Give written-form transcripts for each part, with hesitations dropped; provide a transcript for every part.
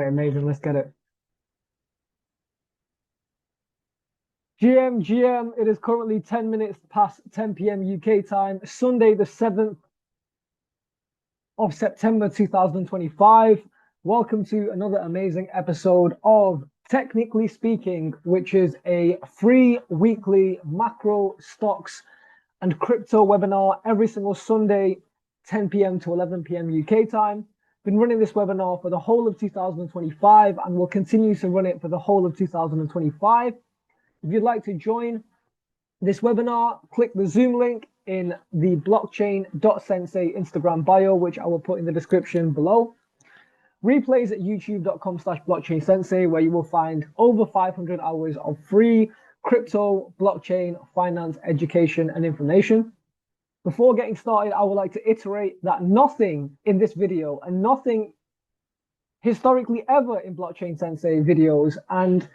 amazing. Let's get it. GM, it is currently 10 minutes past 10 p.m. UK time, Sunday, the 7th of September 2025. Welcome to another amazing episode of Technically Speaking, which is a free weekly macro stocks and crypto webinar every single Sunday, 10 p.m. to 11 p.m. UK time. Been running this webinar for the whole of 2025 and will continue to run it for the whole of 2025. If you'd like to join this webinar, click the Zoom link in the blockchain.sensei Instagram bio, which I will put in the description below. Replays at youtube.com/blockchainsensei, where you will find over 500 hours of free crypto, blockchain, finance, education, and information. Before getting started, I would like to iterate that nothing in this video and nothing historically ever in Blockchain Sensei videos and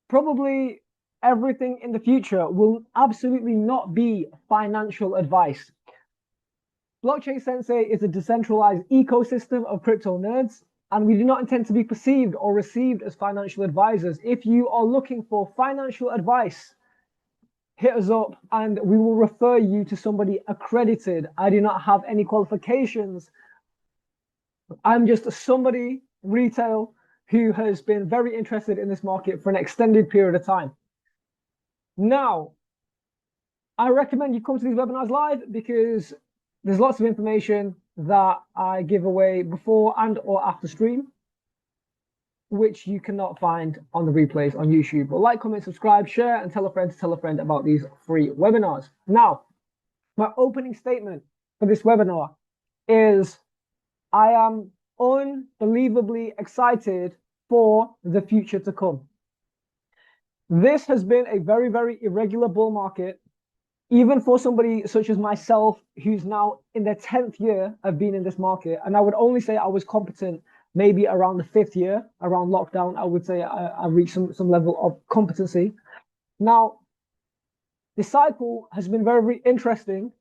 probably everything in the future will absolutely not be financial advice. Blockchain Sensei is a decentralized ecosystem of crypto nerds, and we do not intend to be perceived or received as financial advisors. If you are looking for financial advice, hit us up and we will refer you to somebody accredited. I do not have any qualifications. I'm just somebody, retail, who has been very interested in this market for an extended period of time. Now, I recommend you come to these webinars live because there's lots of information that I give away before and or after stream, which you cannot find on the replays on YouTube. But like, comment, subscribe, share, and tell a friend about these free webinars. Now, my opening statement for this webinar is I am unbelievably excited for the future to come. This has been a very, very irregular bull market, even for somebody such as myself, who's now in their 10th year of being in this market. And I would only say I was competent maybe around the 5th year, around lockdown. I would say I reached some level of competency. Now, the cycle has been very, very interesting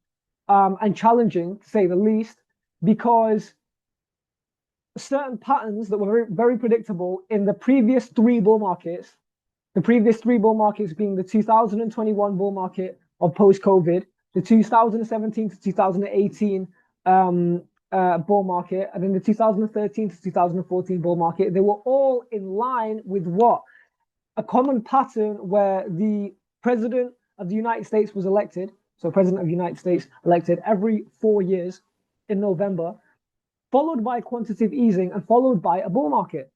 and challenging, to say the least, because certain patterns that were very, very predictable in the previous three bull markets, being the 2021 bull market of post-COVID, the 2017 to 2018 bull market, and then the 2013 to 2014 bull market. They were all in line with what? A common pattern where the president of the United States was elected. So president of the United States elected every 4 years in November, followed by quantitative easing and followed by a bull market.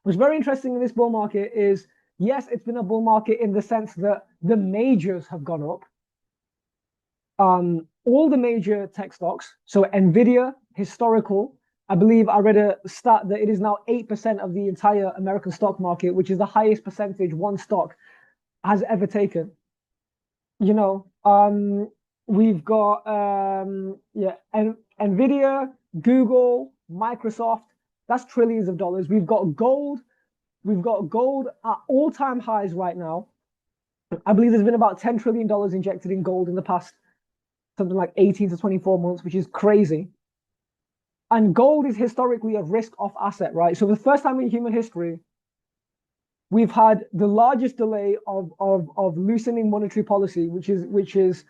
What's very interesting in this bull market is, yes, it's been a bull market in the sense that the majors have gone up. All the major tech stocks, so Nvidia, historical, I believe I read a stat that it is now 8% of the entire American stock market, which is the highest percentage one stock has ever taken. You know, we've got Nvidia, Google, Microsoft, that's trillions of dollars. We've got gold at all-time highs right now. I believe there's been about $10 trillion injected in gold in the past something like 18 to 24 months, which is crazy. And gold is historically a risk-off asset, right? So for the first time in human history, we've had the largest delay of loosening monetary policy, which is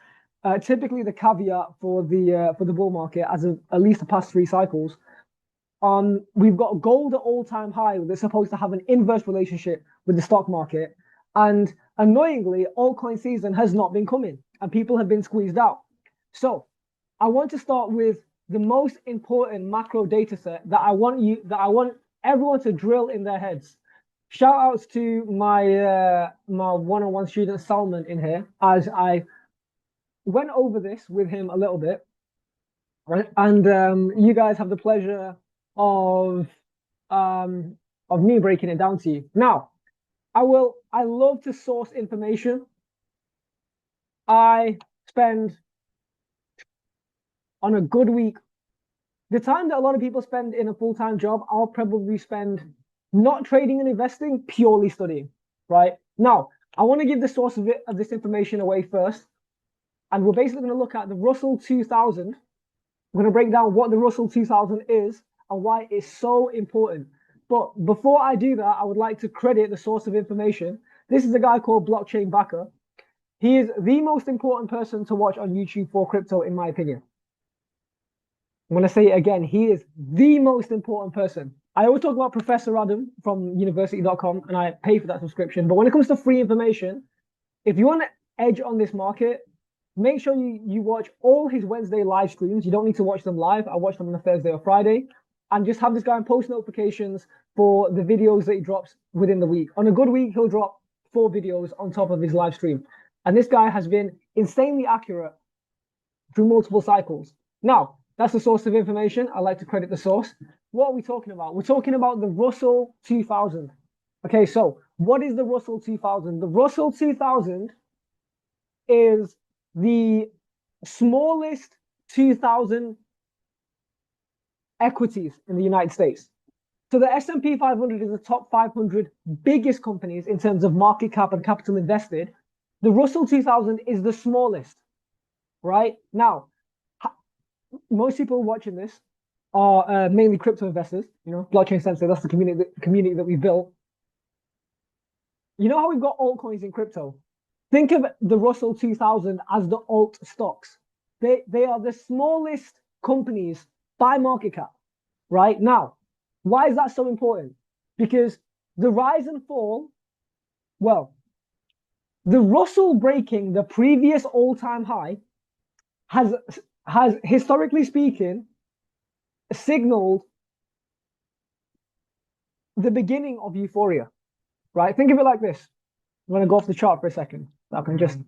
typically the caveat for the bull market as of at least the past three cycles. We've got gold at all-time high that's supposed to have an inverse relationship with the stock market. And annoyingly, altcoin season has not been coming and people have been squeezed out. So I want to start with the most important macro data set that I want everyone to drill in their heads. Shout outs to my my one-on-one student Salman in here, as I went over this with him a little bit, right? And you guys have the pleasure of me breaking it down to you. Now, I love to source information. I spend on a good week, the time that a lot of people spend in a full-time job, I'll probably spend not trading and investing, purely studying, right? Now, I want to give the source of this information away first. And we're basically going to look at the Russell 2000. We're going to break down what the Russell 2000 is and why it's so important. But before I do that, I would like to credit the source of information. This is a guy called Blockchain Backer. He is the most important person to watch on YouTube for crypto, in my opinion. I'm going to say it again. He is the most important person. I always talk about Professor Adam from university.com, and I pay for that subscription. But when it comes to free information, if you want to edge on this market, make sure you watch all his Wednesday live streams. You don't need to watch them live. I watch them on a Thursday or Friday. And just have this guy on post notifications for the videos that he drops within the week. On a good week, he'll drop 4 videos on top of his live stream. And this guy has been insanely accurate through multiple cycles. Now, that's the source of information. I like to credit the source. What are we talking about? We're talking about the Russell 2000. Okay, so what is the Russell 2000? The Russell 2000 is the smallest 2000 equities in the United States. So the S&P 500 is the top 500 biggest companies in terms of market cap and capital invested. The Russell 2000 is the smallest, right? Now, most people watching this are mainly crypto investors, blockchain Sensei, that's the community that we built. You know how we've got altcoins in crypto? Think of the Russell 2000 as the alt stocks. They are the smallest companies by market cap, right? Now, why is that so important? Because the rise and fall, well, the Russell breaking the previous all-time high has historically speaking signaled the beginning of euphoria, right? Think of it like this. I'm going to go off the chart for a second. I can just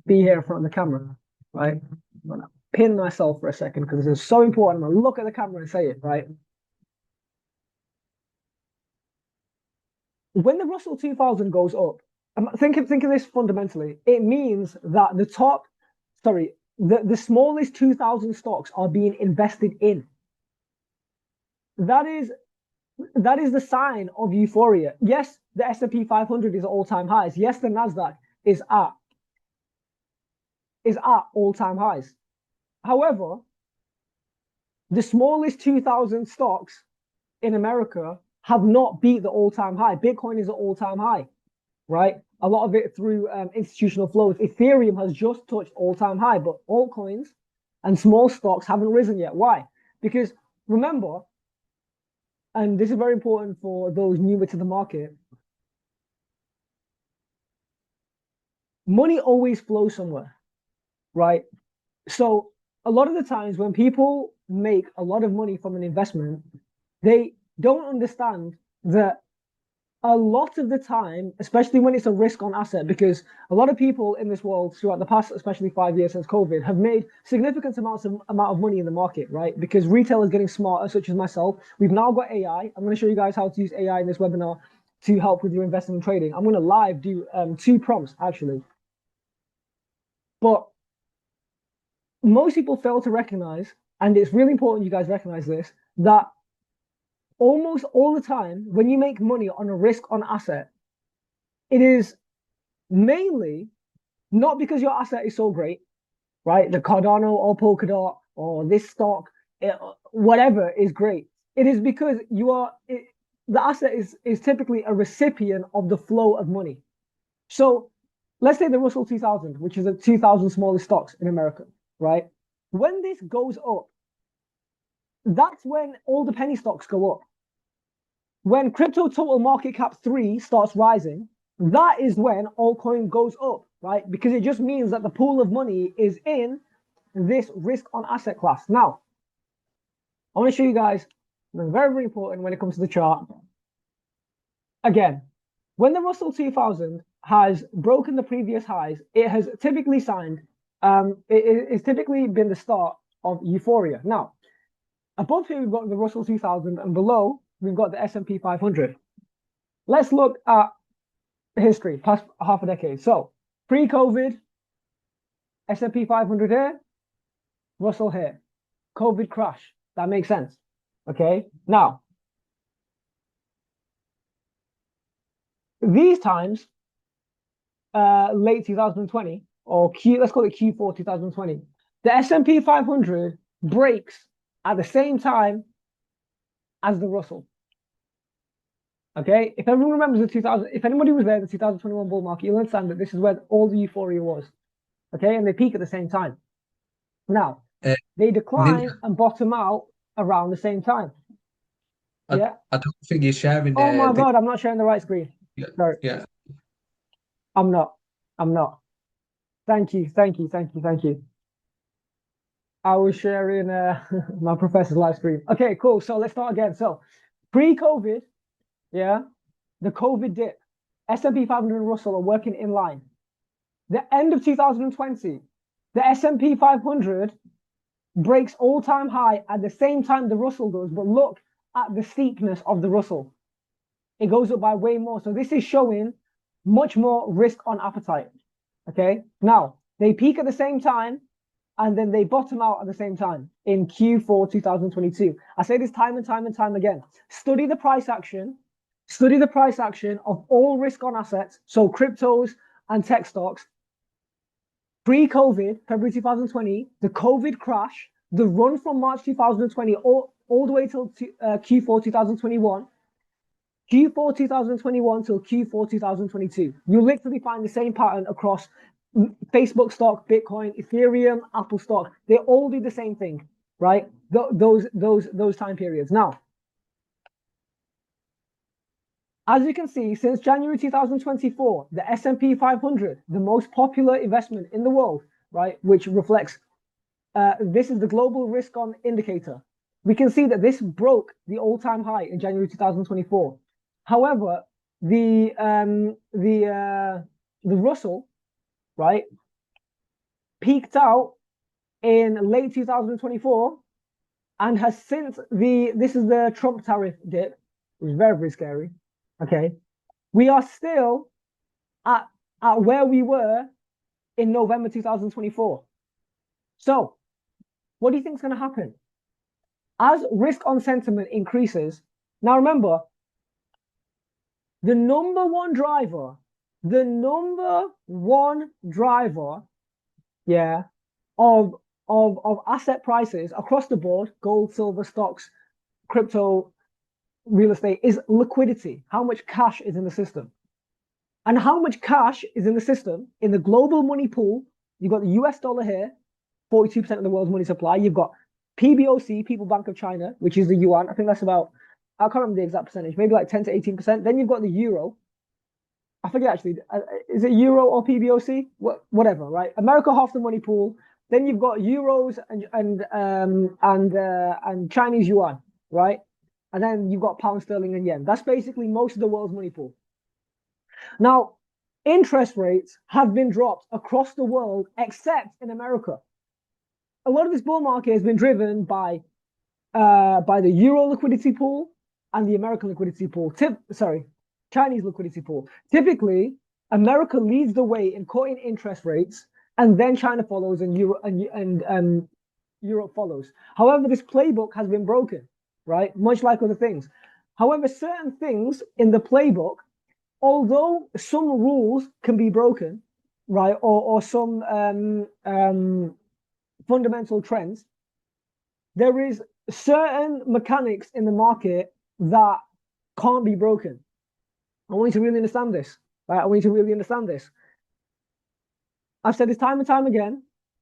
be here in front of the camera, right? I'm going to pin myself for a second because this is so important. I'm going to look at the camera and say it, right? When the Russell 2000 goes up, think of this fundamentally. It means that the smallest 2,000 stocks are being invested in. That is the sign of euphoria. Yes, the S&P 500 is at all-time highs. Yes, the Nasdaq is at all-time highs. However, the smallest 2,000 stocks in America have not beat the all-time high. Bitcoin is at all-time high, right? A lot of it through institutional flows. Ethereum has just touched all-time high, but altcoins and small stocks haven't risen yet. Why? Because remember, and this is very important for those newer to the market, money always flows somewhere, right? So a lot of the times when people make a lot of money from an investment, they don't understand that a lot of the time, especially when it's a risk on asset, because a lot of people in this world throughout the past, especially 5 years since COVID, have made significant amount of money in the market, right? Because retail is getting smarter, such as myself. We've now got AI. I'm going to show you guys how to use AI in this webinar to help with your investing and trading. I'm going to live do 2 prompts actually. But most people fail to recognize, and it's really important you guys recognize this, that almost all the time when you make money on a risk on asset, it is mainly not because your asset is so great, right? The Cardano or Polkadot or this stock, whatever is great. It is because the asset is typically a recipient of the flow of money. So let's say the Russell 2000, which is the 2,000 smallest stocks in America, right? When this goes up, that's when all the penny stocks go up. When crypto total market cap 3 starts rising, that is when altcoin goes up, right? Because it just means that the pool of money is in this risk on asset class. Now, I want to show you guys something very, very important when it comes to the chart. Again, when the Russell 2000 has broken the previous highs, it has typically it's typically been the start of euphoria. Now, above here, we've got the Russell 2000, and below, we've got the S&P 500. Let's look at history, past half a decade. So, pre-COVID, S&P 500 here, Russell here. COVID crash. That makes sense. Okay? Now, these times, late 2020, or let's call it Q4 2020, the S&P 500 breaks at the same time as the Russell. Okay, if everyone remembers the 2000, if anybody was there, the 2021 bull market, you'll understand that this is where all the euphoria was. Okay, and they peak at the same time. Now, Uh, they Lin, decline and bottom out around the same time. I, Yeah. I don't think you're sharing Oh my link. God, I'm not sharing the right screen. Yeah, Sorry, yeah. I'm not. I'm not. Thank you, thank you, thank you, thank you. I was sharing my professor's live stream. Okay, cool. So let's start again. So pre-COVID, yeah, the COVID dip, S&P 500 and Russell are working in line. The end of 2020, the S&P 500 breaks all-time high at the same time the Russell does, but look at the steepness of the Russell. It goes up by way more. So this is showing much more risk on appetite. Okay. Now they peak at the same time and then they bottom out at the same time in Q4 2022. I say this time and time and time again. Study the price action. Study the price action of all risk on assets, so cryptos and tech stocks. Pre-COVID, February 2020, the COVID crash, the run from March 2020 all the way till Q4 2021, Q4 2021 till Q4 2022. You literally find the same pattern across Facebook stock, Bitcoin, Ethereum, Apple stock. They all do the same thing, right? Those time periods. Now, as you can see, since January 2024, the S&P 500, the most popular investment in the world, right, which reflects this is the global risk on indicator. We can see that this broke the all-time high in January 2024. However, the Russell, right, peaked out in late 2024 and has since this is the Trump tariff dip, which is very, very scary. Okay. We are still at where we were in November 2024. So what do you think is going to happen? As risk on sentiment increases, now remember, the number one driver, yeah, of asset prices across the board, gold, silver, stocks, crypto, real estate, is liquidity. How much cash is in the system? And how much cash is in the system in the global money pool? You've got the US dollar here, 42% of the world's money supply. You've got PBOC, People Bank of China, which is the yuan. I think that's about, I can't remember the exact percentage, maybe like 10 to 18%. Then you've got the euro. I forget actually, is it euro or PBOC? Whatever, right? America half the money pool. Then you've got euros and Chinese yuan, right? And then you've got pound sterling and yen. That's basically most of the world's money pool. Now, interest rates have been dropped across the world except in America. A lot of this bull market has been driven by the euro liquidity pool and the American liquidity pool. Chinese liquidity pool. Typically, America leads the way in cutting interest rates, and then China follows, and Europe follows. However, this playbook has been broken, right? Much like other things. However, certain things in the playbook, although some rules can be broken, right, or some fundamental trends, there is certain mechanics in the market that can't be broken. I want you to really understand this. Right? I want you to really understand this. I've said this time and time again.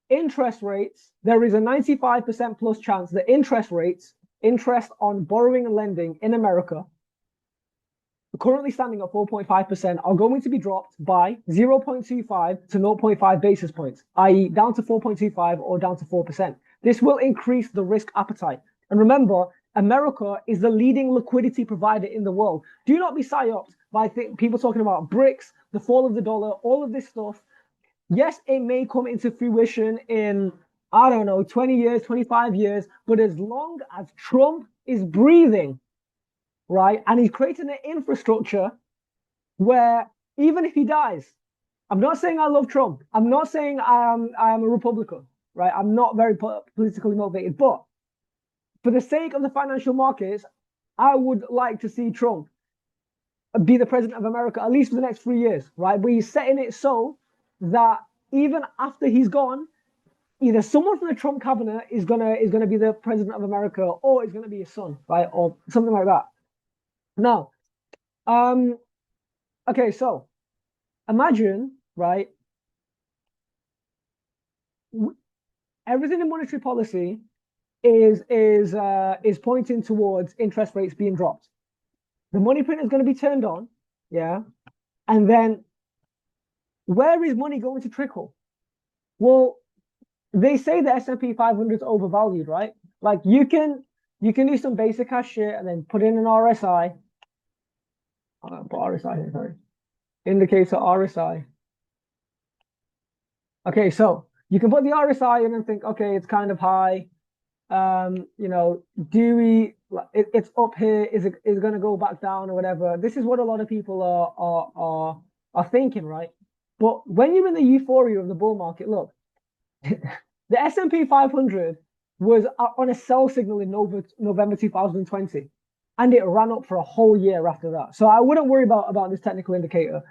Interest rates, there is a 95% plus chance that interest on borrowing and lending in America, currently standing at 4.5%, are going to be dropped by 0.25 to 0.5 basis points, i.e., down to 4.25 or down to 4%. This will increase the risk appetite. And remember, America is the leading liquidity provider in the world. Do not be psyoped by people talking about BRICS, the fall of the dollar, all of this stuff. Yes, it may come into fruition in, I don't know, 20 years, 25 years, but as long as Trump is breathing, right, and he's creating an infrastructure where even if he dies, I'm not saying I love Trump. I'm not saying I am a Republican, right? I'm not very politically motivated, but for the sake of the financial markets, I would like to see Trump be the president of America at least for the next 3 years, right? But he's setting it so that even after he's gone, either someone from the Trump cabinet is gonna be the president of America, or it's gonna be his son, right, or something like that. Now, Okay, so imagine, right? Everything in monetary policy is pointing towards interest rates being dropped. The money print is going to be turned on, yeah, and then where is money going to trickle? Well, they say the S&P 500 is overvalued, right? Like you can do some basic ass shit and then put in an RSI. Put RSI here, sorry. Indicator RSI. Okay, so you can put the RSI in and think, okay, it's kind of high. Do we? It's up here. Is it going to go back down or whatever? This is what a lot of people are thinking, right? But when you're in the euphoria of the bull market, look, the S&P 500 was on a sell signal in November 2020, and it ran up for a whole year after that. So I wouldn't worry about this technical indicator.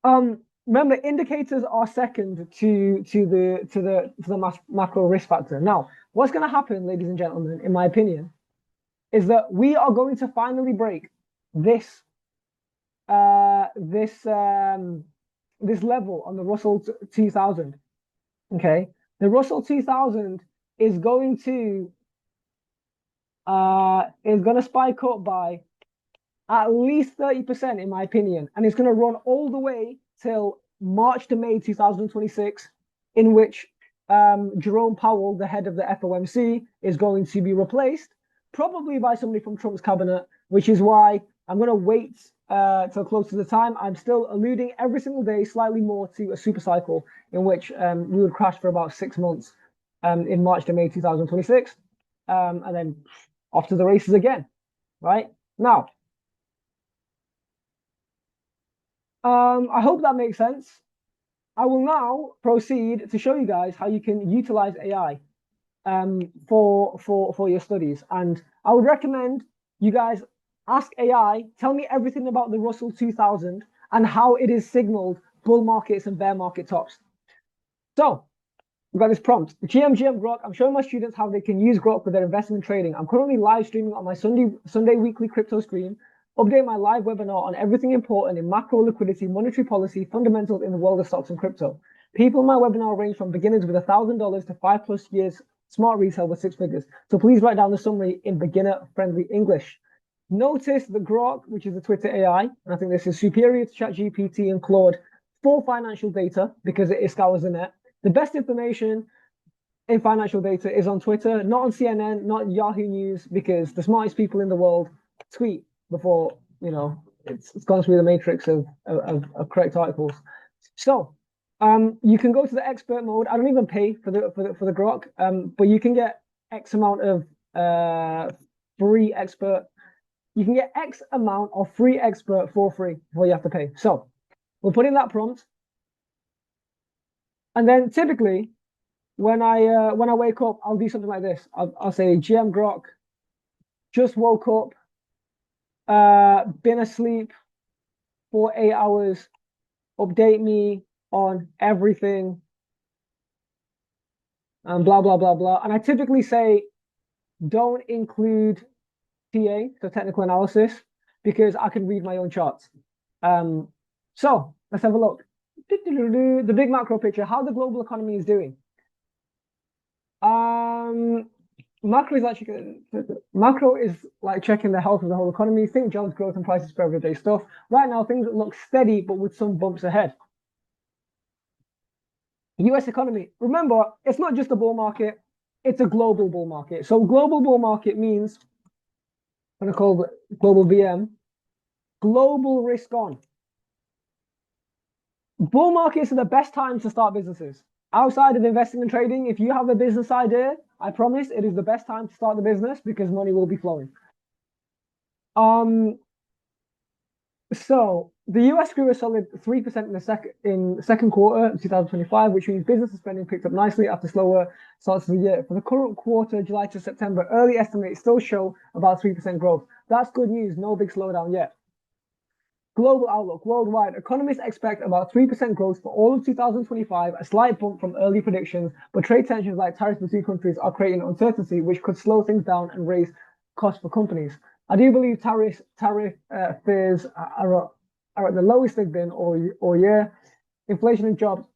Remember, indicators are second to the macro risk factor. Now, what's going to happen, ladies and gentlemen, in my opinion, is that we are going to finally break this this level on the Russell 2000. Okay, the Russell 2000 is going to spike up by at least 30%, in my opinion, and it's going to run all the way till March to May 2026, in which Jerome Powell, the head of the FOMC, is going to be replaced, probably by somebody from Trump's cabinet, which is why I'm going to wait till close to the time. I'm still alluding every single day slightly more to a super cycle in which we would crash for about 6 months in March to May 2026, and then off to the races again, right? Now, I hope that makes sense. I will now proceed to show you guys how you can utilize AI for your studies. And I would recommend you guys ask AI, tell me everything about the Russell 2000 and how it is signaled bull markets and bear market tops. So we've got this prompt. GM GROK, I'm showing my students how they can use GROK for their investment trading. I'm currently live streaming on my Sunday weekly crypto stream. Update my live webinar on everything important in macro liquidity, monetary policy, fundamentals in the world of stocks and crypto. People in my webinar range from beginners with $1,000 to 5+ years smart retail with 6 figures. So please write down the summary in beginner-friendly English. Notice the GROK, which is the Twitter AI, and I think this is superior to ChatGPT and Claude for financial data because it scours the net. The best information in financial data is on Twitter, not on CNN, not Yahoo News, because the smartest people in the world tweet before it's gone through the matrix of correct articles. So you can go to the expert mode. I don't even pay for the GROK, but you can get X amount of free expert. You can get X amount of free expert for free before you have to pay. So we'll put in that prompt, and then typically when I wake up, I'll do something like this. I'll say GM GROK, just woke up. Been asleep for 8 hours. Update me on everything. And blah, blah, blah, blah. And I typically say, don't include TA, so technical analysis, because I can read my own charts. So let's have a look. The big macro picture, how the global economy is doing. Macro is like checking the health of the whole economy. Think jobs, growth, and prices for everyday stuff. Right now, things look steady, but with some bumps ahead. US economy. Remember, it's not just a bull market; it's a global bull market. So, global bull market means I'm going to call it global VM. Global risk on. Bull markets are the best times to start businesses. Outside of investing and trading, if you have a business idea, I promise it is the best time to start the business because money will be flowing. So the US grew a solid 3% in the second quarter of 2025, which means business spending picked up nicely after slower starts of the year. For the current quarter, July to September, early estimates still show about 3% growth. That's good news, no big slowdown yet. Global outlook. Worldwide, economists expect about 3% growth for all of 2025, a slight bump from early predictions, but trade tensions like tariffs between countries are creating uncertainty, which could slow things down and raise costs for companies. I do believe tariff fears are at the lowest they've been all year. Inflation and jobs.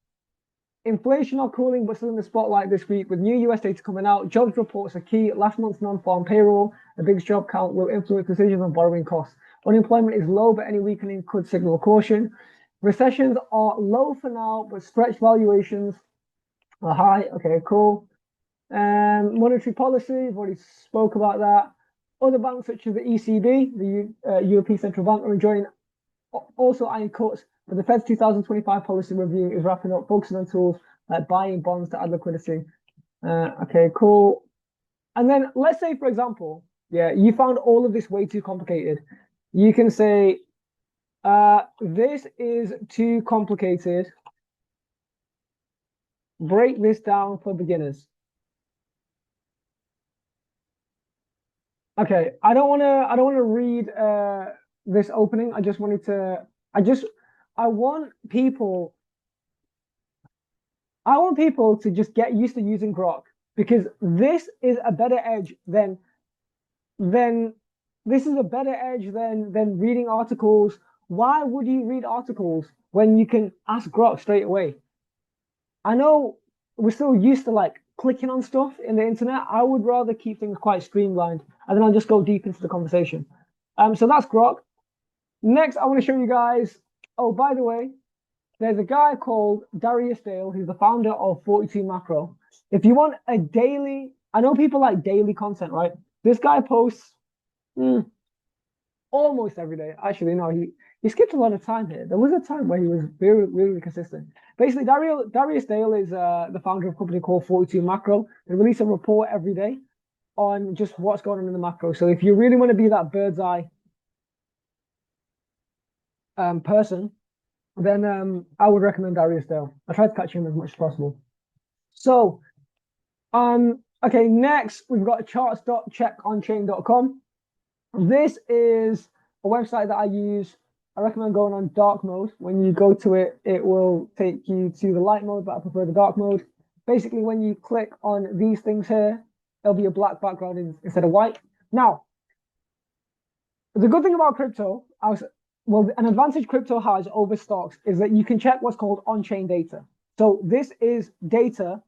Inflation are cooling, but still in the spotlight this week with new US data coming out. Jobs reports are key. Last month's non-farm payroll, the biggest job count, will influence decisions on borrowing costs. Unemployment is low, but any weakening could signal caution. Recessions are low for now, but stretch valuations are high. Okay, cool. Monetary policy, we've already spoke about that. Other banks such as the ECB, the European Central Bank, are enjoying also eyeing cuts, but the Fed's 2025 policy review is wrapping up, focusing on tools like buying bonds to add liquidity. Okay, cool. And then let's say, for example, yeah, you found all of this way too complicated. You can say, this is too complicated. Break this down for beginners. Okay, I don't want to read this opening. I want people to just get used to using GROK, because this is a better edge than reading articles. Why would you read articles when you can ask GROK straight away? I know we're still used to like clicking on stuff in the internet. I would rather keep things quite streamlined, and then I'll just go deep into the conversation. So that's GROK. Next, I want to show you guys. Oh, by the way, there's a guy called Darius Dale, who's the founder of 42 Macro. If you want a daily, I know people like daily content, right? This guy posts almost every day. Actually, no, he skipped a lot of time here. There was a time where he was very, really consistent. Basically, Darius Dale is the founder of a company called 42 Macro. They release a report every day on just what's going on in the macro. So if you really want to be that bird's eye person, then I would recommend Darius Dale. I try to catch him as much as possible. So, okay, next we've got charts.checkonchain.com. This is a website that I use. I recommend going on dark mode. When you go to it, it will take you to the light mode, but I prefer the dark mode. Basically, when you click on these things here, there'll be a black background instead of white. Now, the good thing about crypto, an advantage crypto has over stocks is that you can check what's called on-chain data. So this is data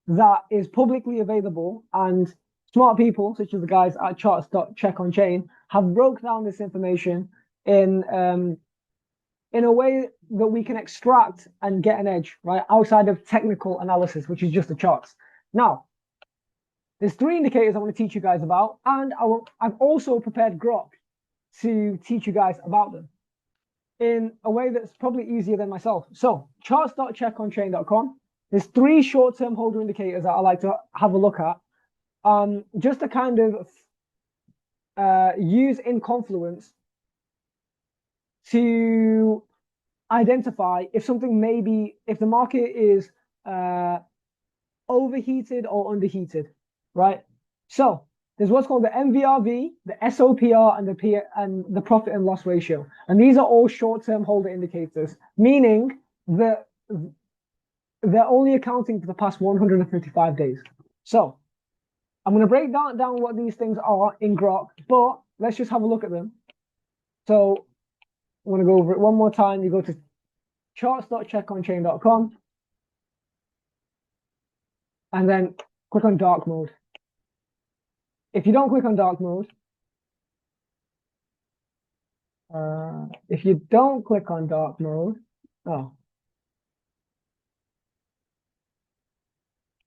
that is publicly available, and smart people, such as the guys at charts.checkonchain, have broke down this information in a way that we can extract and get an edge, right, outside of technical analysis, which is just the charts. Now, there's 3 indicators I want to teach you guys about, and I've also prepared GROK to teach you guys about them in a way that's probably easier than myself. So charts.checkonchain.com. There's 3 short-term holder indicators that I like to have a look at, just to kind of use in Confluence to identify if something if the market is overheated or underheated, right? So there's what's called the MVRV, the SOPR, and the profit and loss ratio. And these are all short-term holder indicators, meaning that they're only accounting for the past 155 days. So I'm going to break down what these things are in GROK, but let's just have a look at them. So I'm going to go over it one more time. You go to charts.checkonchain.com and then click on dark mode. If you don't click on dark mode,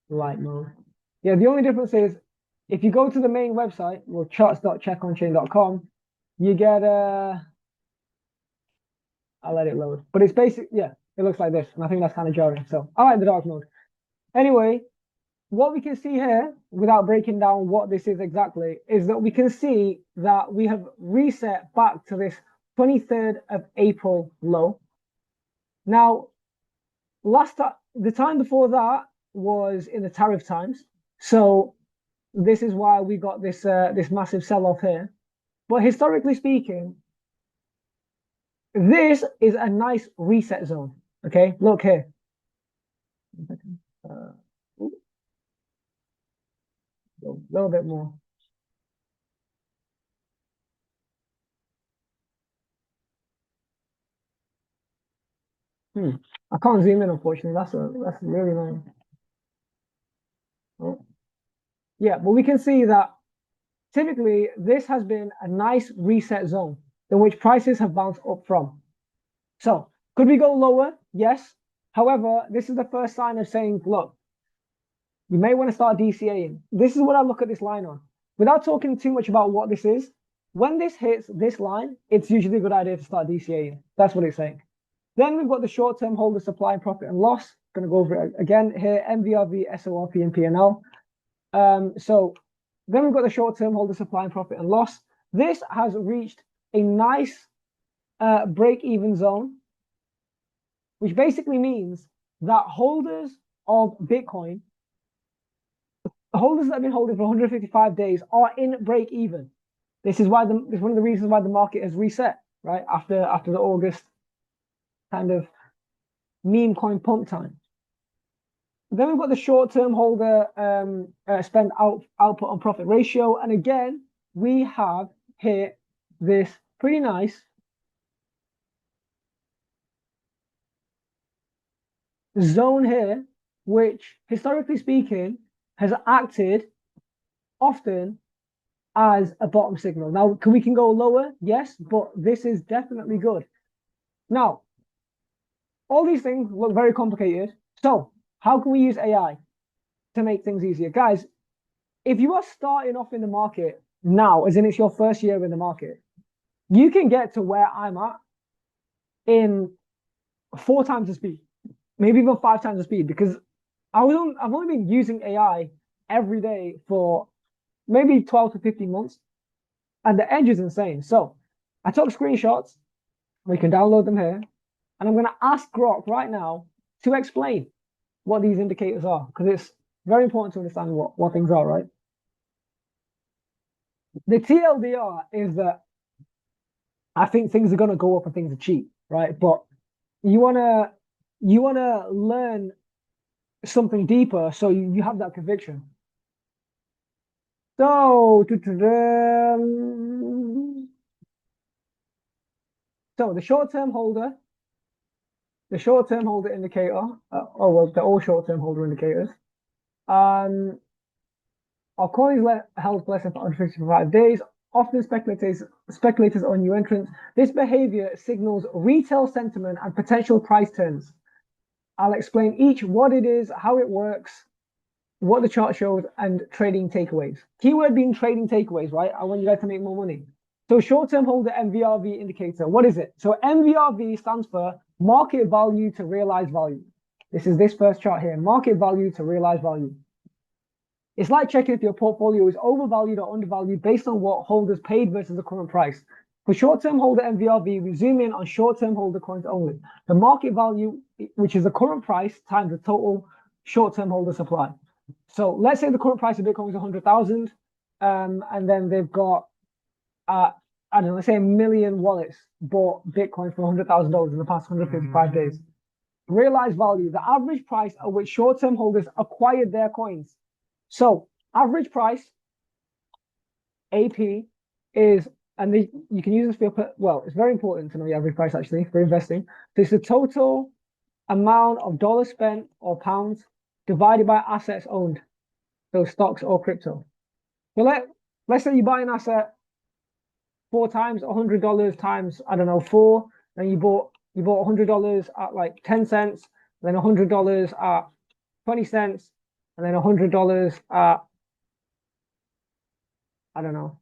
light mode. Yeah, the only difference is if you go to the main website, well, charts.checkonchain.com, you get I'll let it load. But it's basic, yeah, it looks like this. And I think that's kind of jarring. So I like the dark mode. Anyway, what we can see here, without breaking down what this is exactly, is that we can see that we have reset back to this 23rd of April low. Now, the time before that was in the tariff times. So this is why we got this this massive sell-off here. But historically speaking, this is a nice reset zone. Okay, look here. A little bit more. I can't zoom in, unfortunately. That's really annoying. Oh. Yeah, but we can see that typically this has been a nice reset zone in which prices have bounced up from. So could we go lower? Yes. However, this is the first sign of saying, look, you may want to start DCAing. This is what I look at this line on. Without talking too much about what this is, when this hits this line, it's usually a good idea to start DCAing. That's what it's saying. Then we've got the short-term holder supply and profit and loss. Going to go over it again here, MVRV, SORP, and P&L. So then we've got the short-term holder supply and profit and loss. This has reached a nice break-even zone, which basically means that holders of Bitcoin, holders that have been holding for 155 days, are in break-even. This is one of the reasons why the market has reset, right? After the August kind of meme coin pump time. Then we've got the short-term holder spend output on profit ratio. And again, we have hit this pretty nice zone here, which historically speaking has acted often as a bottom signal. Now, we can go lower? Yes, but this is definitely good. Now, all these things look very complicated. So how can we use AI to make things easier? Guys, if you are starting off in the market now, as in it's your first year in the market, you can get to where I'm at in 4 times the speed, maybe even 5 times the speed, because I've only been using AI every day for maybe 12 to 15 months, and the edge is insane. So I took screenshots. We can download them here, and I'm going to ask GROK right now to explain what these indicators are, because it's very important to understand what things are, right? The TLDR is that I think things are going to go up and things are cheap, right? But you wanna learn something deeper, so you have that conviction. So, so the short-term holder indicator. Well, they're all short-term holder indicators. Our coins held for less than 155 days. Often speculators or new entrants. This behavior signals retail sentiment and potential price turns. I'll explain each, what it is, how it works, what the chart shows, and trading takeaways. Keyword being trading takeaways, right? I want you guys to make more money. So short-term holder MVRV indicator, what is it? So MVRV stands for market value to realized value. This is this first chart here, market value to realized value. It's like checking if your portfolio is overvalued or undervalued based on what holders paid versus the current price. For short-term holder MVRV, we zoom in on short-term holder coins only. The market value, which is the current price times the total short-term holder supply. So let's say the current price of Bitcoin is 100,000, and then they've got, I don't know, let's say 1 million wallets bought Bitcoin for $100,000 in the past 155 days. Realized value, the average price at which short-term holders acquired their coins. So average price, AP, is, and you can use this for, well, it's very important to know the average price actually for investing. So it's the total amount of dollars spent or pounds divided by assets owned, so stocks or crypto. So let's say you buy an asset 4 times $100 times, I don't know, 4, then you bought $100 at like 10 cents, then $100 at 20 cents, and then $100 at, I don't know,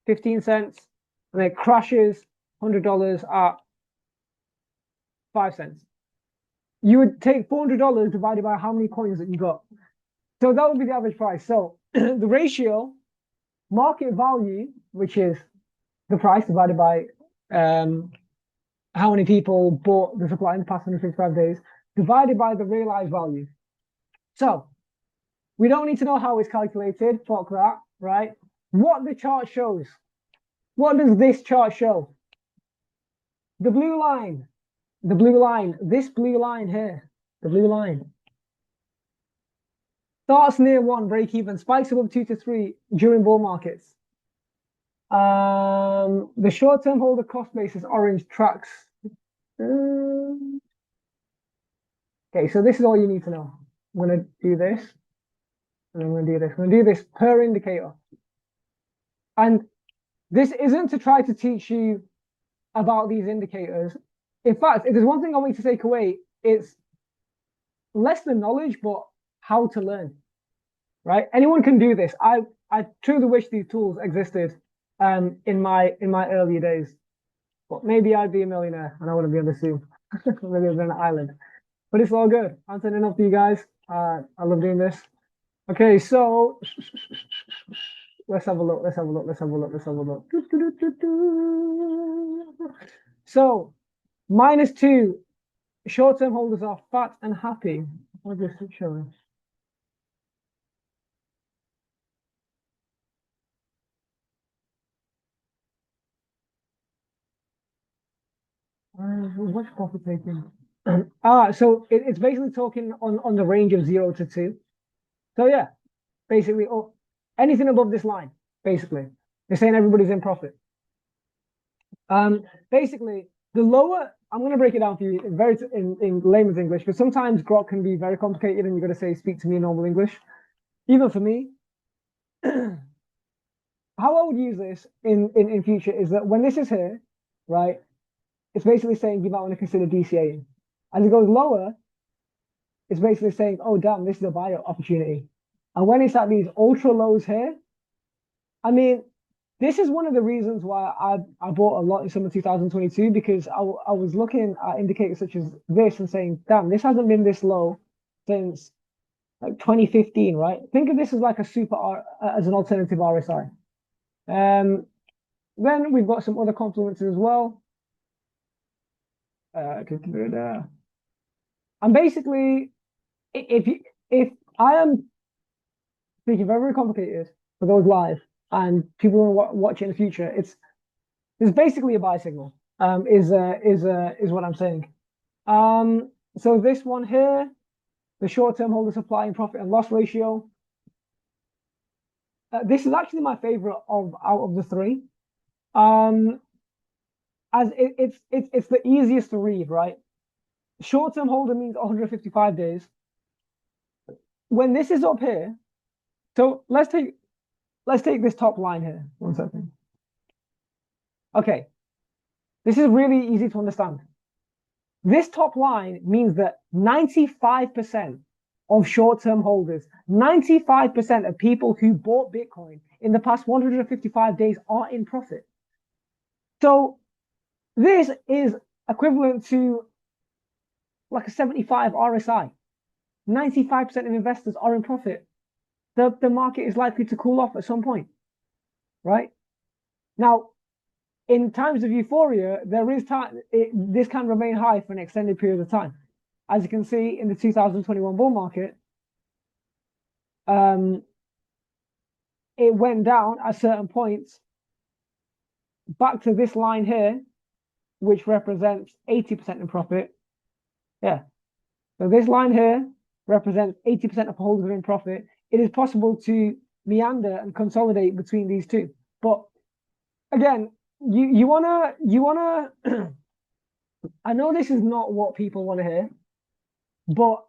15 cents, and it crashes $100 at 5 cents. You would take $400 divided by how many coins that you got. So that would be the average price. So the ratio, market value, which is the price divided by how many people bought the supply in the past 155 days, divided by the realized value. So we don't need to know how it's calculated, fuck that, right? What the chart shows. What does this chart show? The blue line, this blue line here, the blue line. Starts near 1, break even, spikes above 2 to 3 during bull markets. The short-term holder cost basis, orange, tracks. Okay, so this is all you need to know. I'm going to do this, and I'm going to do this. I'm going to do this per indicator. And this isn't to try to teach you about these indicators. In fact, if there's one thing I want you to take away, it's less the knowledge, but how to learn. Right? Anyone can do this. I truly wish these tools existed in my earlier days. But maybe I'd be a millionaire and I wouldn't be on the sea. Maybe I'd be on an island. But it's all good. I'm turning off to you guys. I love doing this. Okay, so let's have a look. Let's have a look. Let's have a look. Let's have a look. So -2, short-term holders are fat and happy. What is this showing? What's profit taking? So it's basically talking on the range of 0 to 2. So yeah, basically, anything above this line, basically, they're saying everybody's in profit. Basically, the lower, I'm going to break it down for you in layman's English, because sometimes GROK can be very complicated, and you're going to say, speak to me in normal English. Even for me, how I would use this in future is that when this is here, right, it's basically saying you might want to consider DCAing. As it goes lower, it's basically saying, oh, damn, this is a buy opportunity. And when it's at these ultra lows here, I mean, this is one of the reasons why I bought a lot in summer 2022, because I was looking at indicators such as this and saying, damn, this hasn't been this low since like 2015, right? Think of this as like a as an alternative RSI. Then we've got some other complements as well. And basically, if I am speaking very, very complicated for those live and people want to watch it in the future, it's basically a buy signal. Is what I'm saying. So this one here, the short-term holder supply and profit and loss ratio. This is actually my favorite out of the three. As it's the easiest to read, right? Short-term holder means 155 days. When this is up here, so let's take this top line here. 1 second. Okay, this is really easy to understand. This top line means that 95% of short-term holders, 95% of people who bought Bitcoin in the past 155 days are in profit. So this is equivalent to like a 75 RSI. 95% of investors are in profit. The market is likely to cool off at some point, right? Now, in times of euphoria, there is time. This can remain high for an extended period of time. As you can see in the 2021 bull market, it went down at certain points back to this line here, which represents 80% in profit. Yeah. So this line here represents 80% of holders in profit. It is possible to meander and consolidate between these two. But again, you wanna I know this is not what people want to hear, but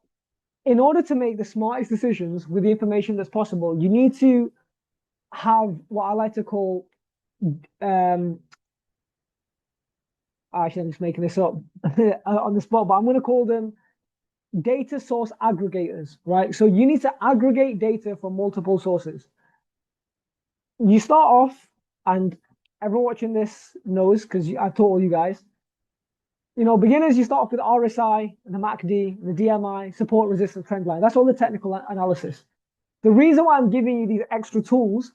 in order to make the smartest decisions with the information that's possible, you need to have what I like to call actually, I'm just making this up on the spot, but I'm going to call them data source aggregators, right? So you need to aggregate data from multiple sources. You start off, and everyone watching this knows, because I taught all you guys, beginners, you start off with RSI, the MACD, the DMI, support, resistance, trend line. That's all the technical analysis. The reason why I'm giving you these extra tools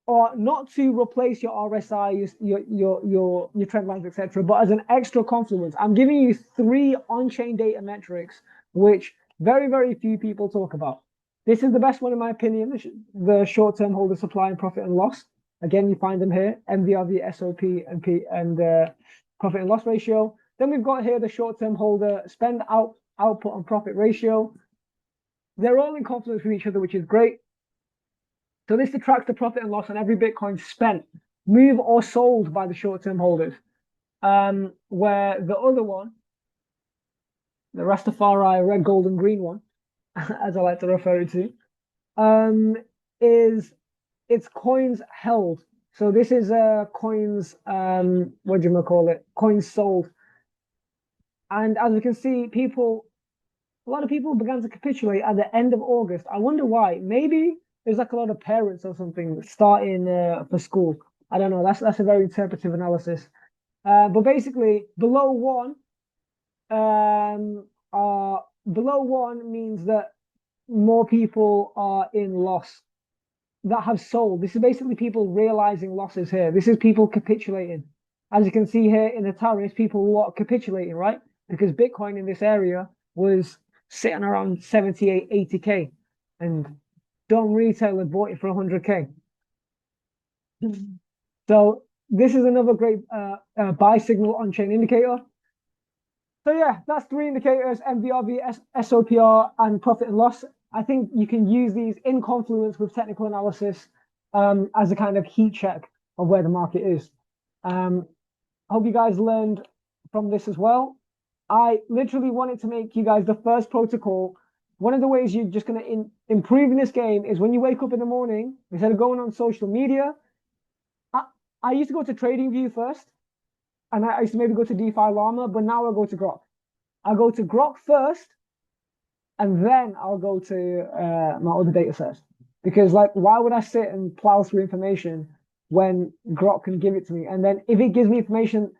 are not to replace your RSI, your trend lines, etc., but as an extra confluence. I'm giving you 3 on-chain data metrics, which very, very few people talk about. This is the best one in my opinion, the short-term holder supply and profit and loss. Again, you find them here, MVRV, SOP, and profit and loss ratio. Then we've got here the short-term holder spend output and profit ratio. They're all in confluence with each other, which is great. So this tracks the profit and loss on every Bitcoin spent, moved or sold by the short-term holders. Where the other one the Rastafari red, gold, and green one, as I like to refer it to, is it's coins held. So this is coins, what do you call it? Coins sold. And as we can see, a lot of people began to capitulate at the end of August. I wonder why. Maybe there's like a lot of parents or something starting for school. I don't know. That's a very interpretive analysis. But basically, below one means that more people are in loss that have sold. This is basically people realizing losses here. This is people capitulating. As you can see here in the tariffs, people are capitulating, right? Because Bitcoin in this area was sitting around 78, 80K. And Dom Retail had bought it for 100K. So this is another great buy signal on-chain indicator. So yeah, that's three indicators: MVRV, SOPR, and profit and loss. I think you can use these in confluence with technical analysis as a kind of heat check of where the market is. Hope you guys learned from this as well. I literally wanted to make you guys the first protocol. One of the ways you're just going to improve in this game is when you wake up in the morning, instead of going on social media, I used to go to TradingView first, and I used to maybe go to DeFi Llama, but now I go to GROK. I go to GROK first, and then I'll go to my other data sets. Because like, why would I sit and plow through information when GROK can give it to me? And then if it gives me information,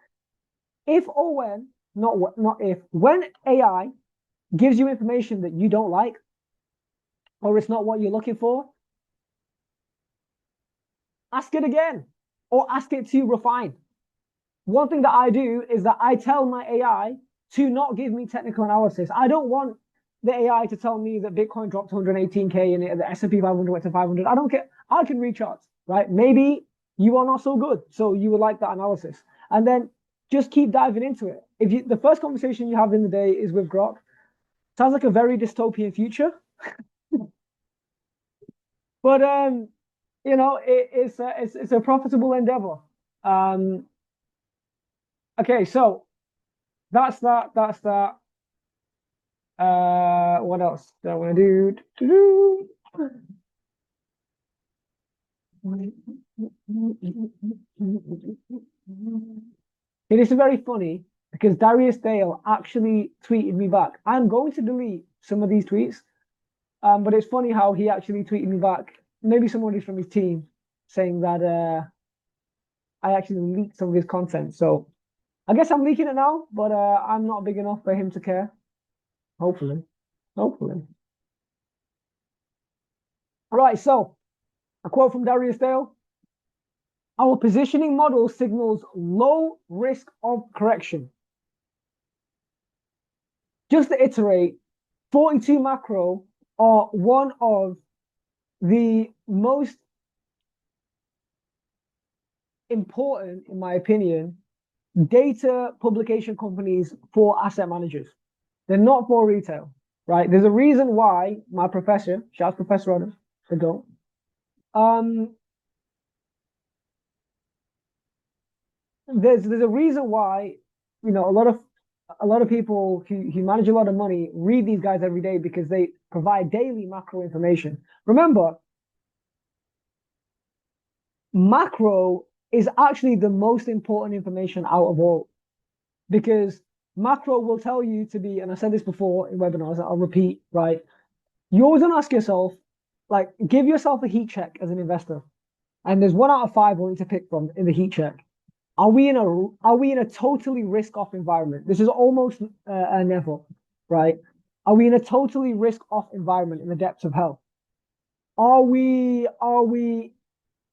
if or when, not if, when AI gives you information that you don't like, or it's not what you're looking for, ask it again, or ask it to refine. One thing that I do is that I tell my AI to not give me technical analysis. I don't want the AI to tell me that Bitcoin dropped 118K and the S&P 500 went to 500. I don't care. I can read charts, right? Maybe you are not so good, so you would like that analysis. And then just keep diving into it. If the first conversation you have in the day is with GROK, sounds like a very dystopian future. But it's a profitable endeavor. Okay, so that's that. What else do I want to do? It is very funny because Darius Dale actually tweeted me back. I'm going to delete some of these tweets, but it's funny how he actually tweeted me back. Maybe somebody from his team saying that I actually leaked some of his content. So I guess I'm leaking it now, but I'm not big enough for him to care. Hopefully. Right, so a quote from Darius Dale. Our positioning model signals low risk of correction. Just to iterate, 42 macro are one of the most important, in my opinion, data publication companies for asset managers. They're not for retail, right? There's a reason why my professor, shout out Professor Adam, the goat, there's a reason why, you know, a lot of people who manage a lot of money read these guys every day because they provide daily macro information. Remember, macro is actually the most important information out of all, because macro will tell you to be, and I said this before in webinars, I'll repeat, right? You always want to ask yourself, like, give yourself a heat check as an investor. And there's 1 out of 5 I want you to pick from in the heat check. Are we in a totally risk-off environment? This is almost a never, right? Are we in a totally risk-off environment in the depths of hell? Are we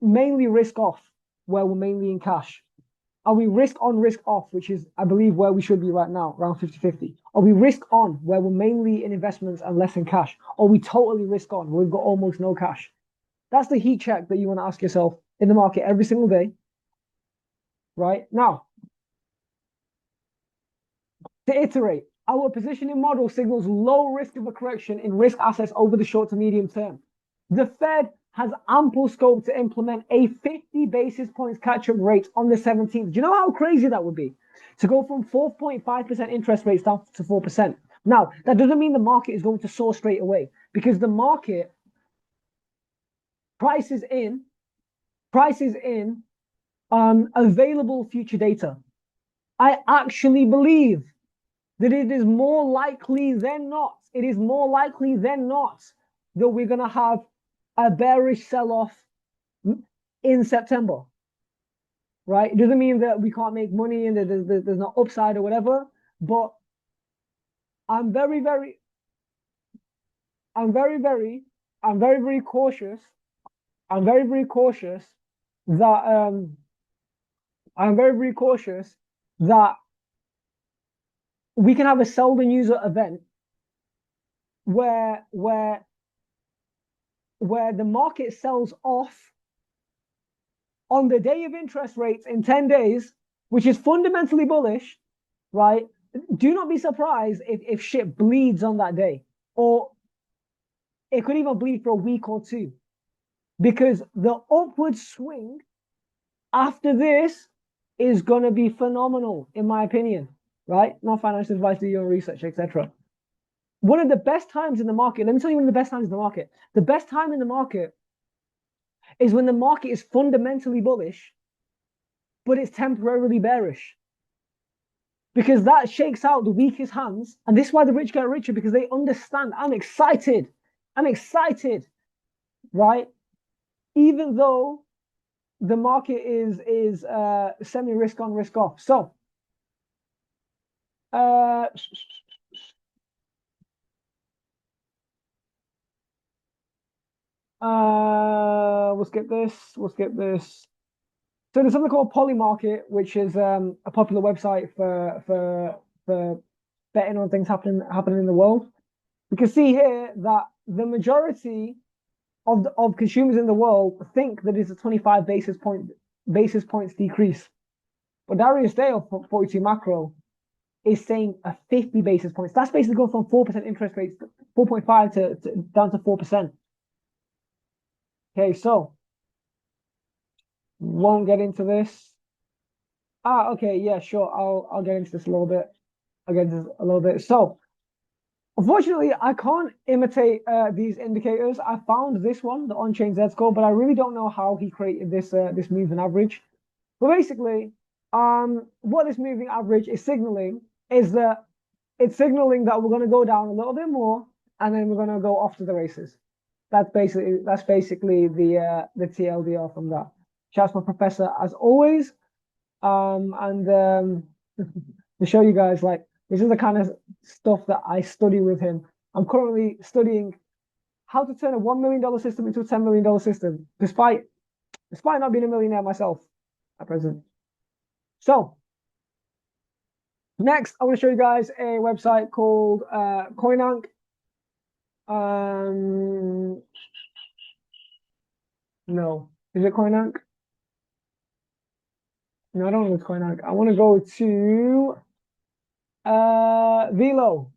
mainly risk-off, where we're mainly in cash? Are we risk-on, risk-off, which is, I believe, where we should be right now, around 50-50? Are we risk-on, where we're mainly in investments and less in cash? Or are we totally risk-on, where we've got almost no cash? That's the heat check that you want to ask yourself in the market every single day. Right now, to iterate, our positioning model signals low risk of a correction in risk assets over the short to medium term. The Fed has ample scope to implement a 50 basis points catch-up rate on the 17th. Do you know how crazy that would be? To go from 4.5% interest rates down to 4%. Now, that doesn't mean the market is going to soar straight away, because the market prices in available future data. I actually believe that it is more likely than not, that we're going to have a bearish sell-off in September, right? It doesn't mean that we can't make money and that there's no upside or whatever, but I'm very, very cautious. I'm very, very cautious that we can have a Selden user event where the market sells off on the day of interest rates in 10 days, which is fundamentally bullish, right? Do not be surprised if shit bleeds on that day, or it could even bleed for a week or two, because the upward swing after this is going to be phenomenal, in my opinion, right? Not financial advice, do your own research, etc. One of the best times in the market, let me tell you one of the best times in the market. The best time in the market is when the market is fundamentally bullish, but it's temporarily bearish. Because that shakes out the weakest hands. And this is why the rich get richer, because they understand. I'm excited, right? Even though the market is semi risk on, risk off. So we'll skip this. So there's something called Polymarket, which is a popular website for betting on things happening in the world. We can see here that the majority of consumers in the world think that it's a 25 basis points decrease. But Darius Dale from 42 Macro is saying a 50 basis points. That's basically going from 4% interest rates, 4.5 to down to 4%. Okay, so won't get into this. Okay, yeah, sure. I'll get into this a little bit. So unfortunately, I can't imitate these indicators. I found this one, the on-chain Z-score, but I really don't know how he created this moving average. But basically, what this moving average is signaling is that it's signaling that we're going to go down a little bit more, and then we're going to go off to the races. That's basically the TLDR from that. Shouts my professor as always. To show you guys, like, this is the kind of stuff that I study with him. I'm currently studying how to turn a $1 million system into a $10 million system, despite not being a millionaire myself at present. So next, I want to show you guys a website called Coinank. No, is it Coinank? No, I don't know it's Coinank. I want to go to Velo.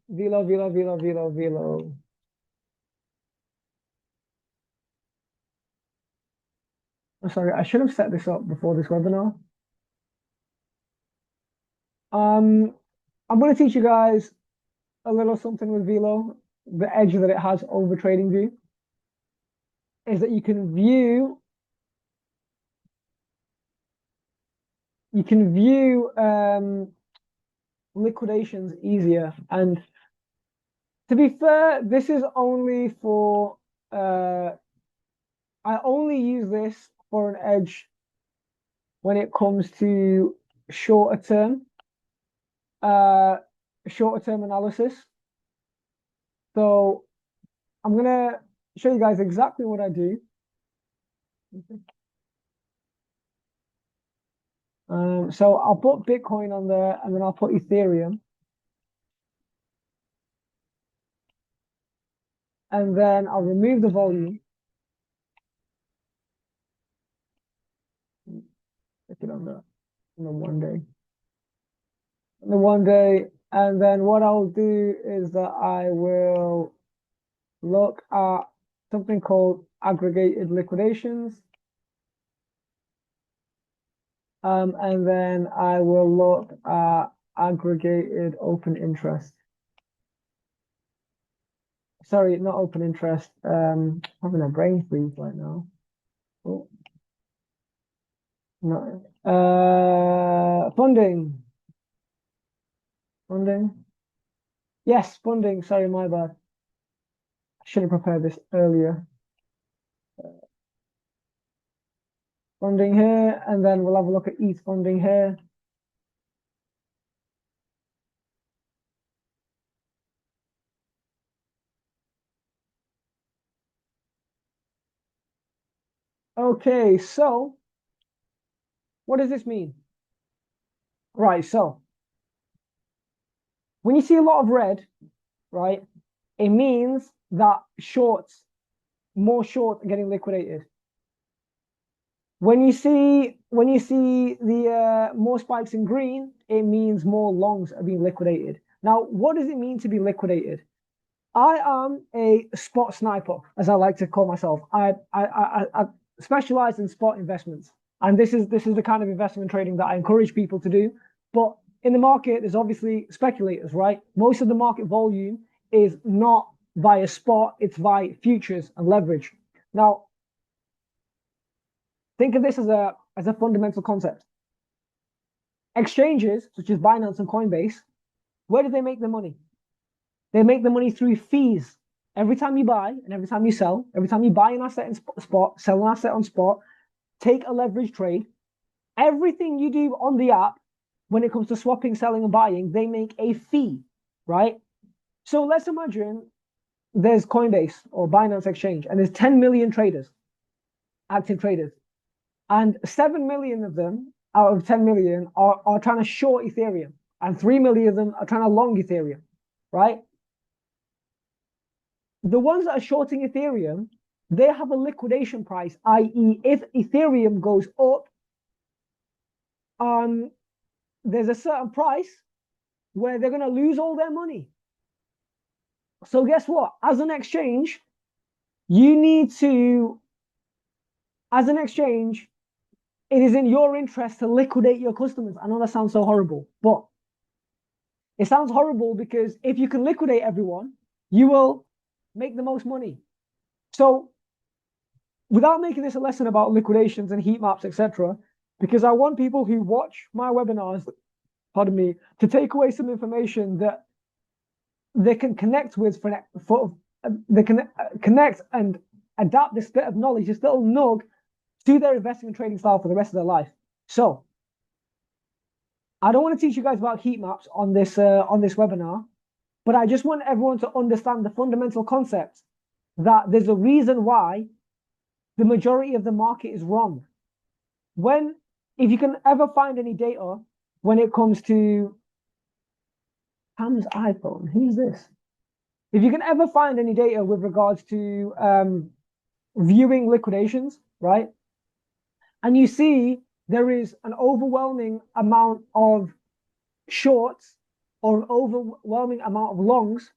I'm sorry, I should have set this up before this webinar. I'm going to teach you guys a little something with Velo. The edge that it has over TradingView is that you can view liquidations easier. And to be fair, this is only for I only use this for an edge when it comes to shorter term analysis. So I'm gonna show you guys exactly what I do. So I'll put Bitcoin on there, and then I'll put Ethereum, and then I'll remove the volume. Stick it on the one day. And then what I'll do is that I will look at something called aggregated liquidations. And then I will look at aggregated open interest. Sorry, not open interest. Having a brain freeze right now. Oh, no. Funding. Funding. Yes, funding. Sorry, my bad. I should have prepared this earlier. Funding here, and then we'll have a look at ETH funding here. Okay, so what does this mean? Right, so when you see a lot of red, right, it means that more shorts are getting liquidated. When you see the more spikes in green, it means more longs are being liquidated. Now, what does it mean to be liquidated? I am a spot sniper, as I like to call myself. I specialize in spot investments, and this is the kind of investment trading that I encourage people to do. But in the market, there's obviously speculators, right? Most of the market volume is not via spot; it's via futures and leverage. Now, think of this as a fundamental concept. Exchanges such as Binance and Coinbase, where do they make the money? They make the money through fees. Every time you buy and every time you sell, every time you buy an asset in spot, sell an asset on spot, take a leverage trade, everything you do on the app, when it comes to swapping, selling, and buying, they make a fee, right? So let's imagine there's Coinbase or Binance Exchange, and there's 10 million traders, active traders, and 7 million of them out of 10 million are trying to short Ethereum, and 3 million of them are trying to long Ethereum, right? The ones that are shorting Ethereum, they have a liquidation price, i.e., if Ethereum goes up, there's a certain price where they're going to lose all their money. So guess what? As an exchange, as an exchange, it is in your interest to liquidate your customers. I know that sounds so horrible, but it sounds horrible because if you can liquidate everyone, you will make the most money. So without making this a lesson about liquidations and heat maps, etc., because I want people who watch my webinars, pardon me, to take away some information that they can connect with they can connect and adapt this bit of knowledge, this little nug, to their investing and trading style for the rest of their life. So I don't want to teach you guys about heat maps on this webinar, but I just want everyone to understand the fundamental concept that there's a reason why the majority of the market is wrong. If you can ever find any data when it comes to Ham's iPhone, who's this? If you can ever find any data with regards to viewing liquidations, right? And you see there is an overwhelming amount of shorts or an overwhelming amount of longs,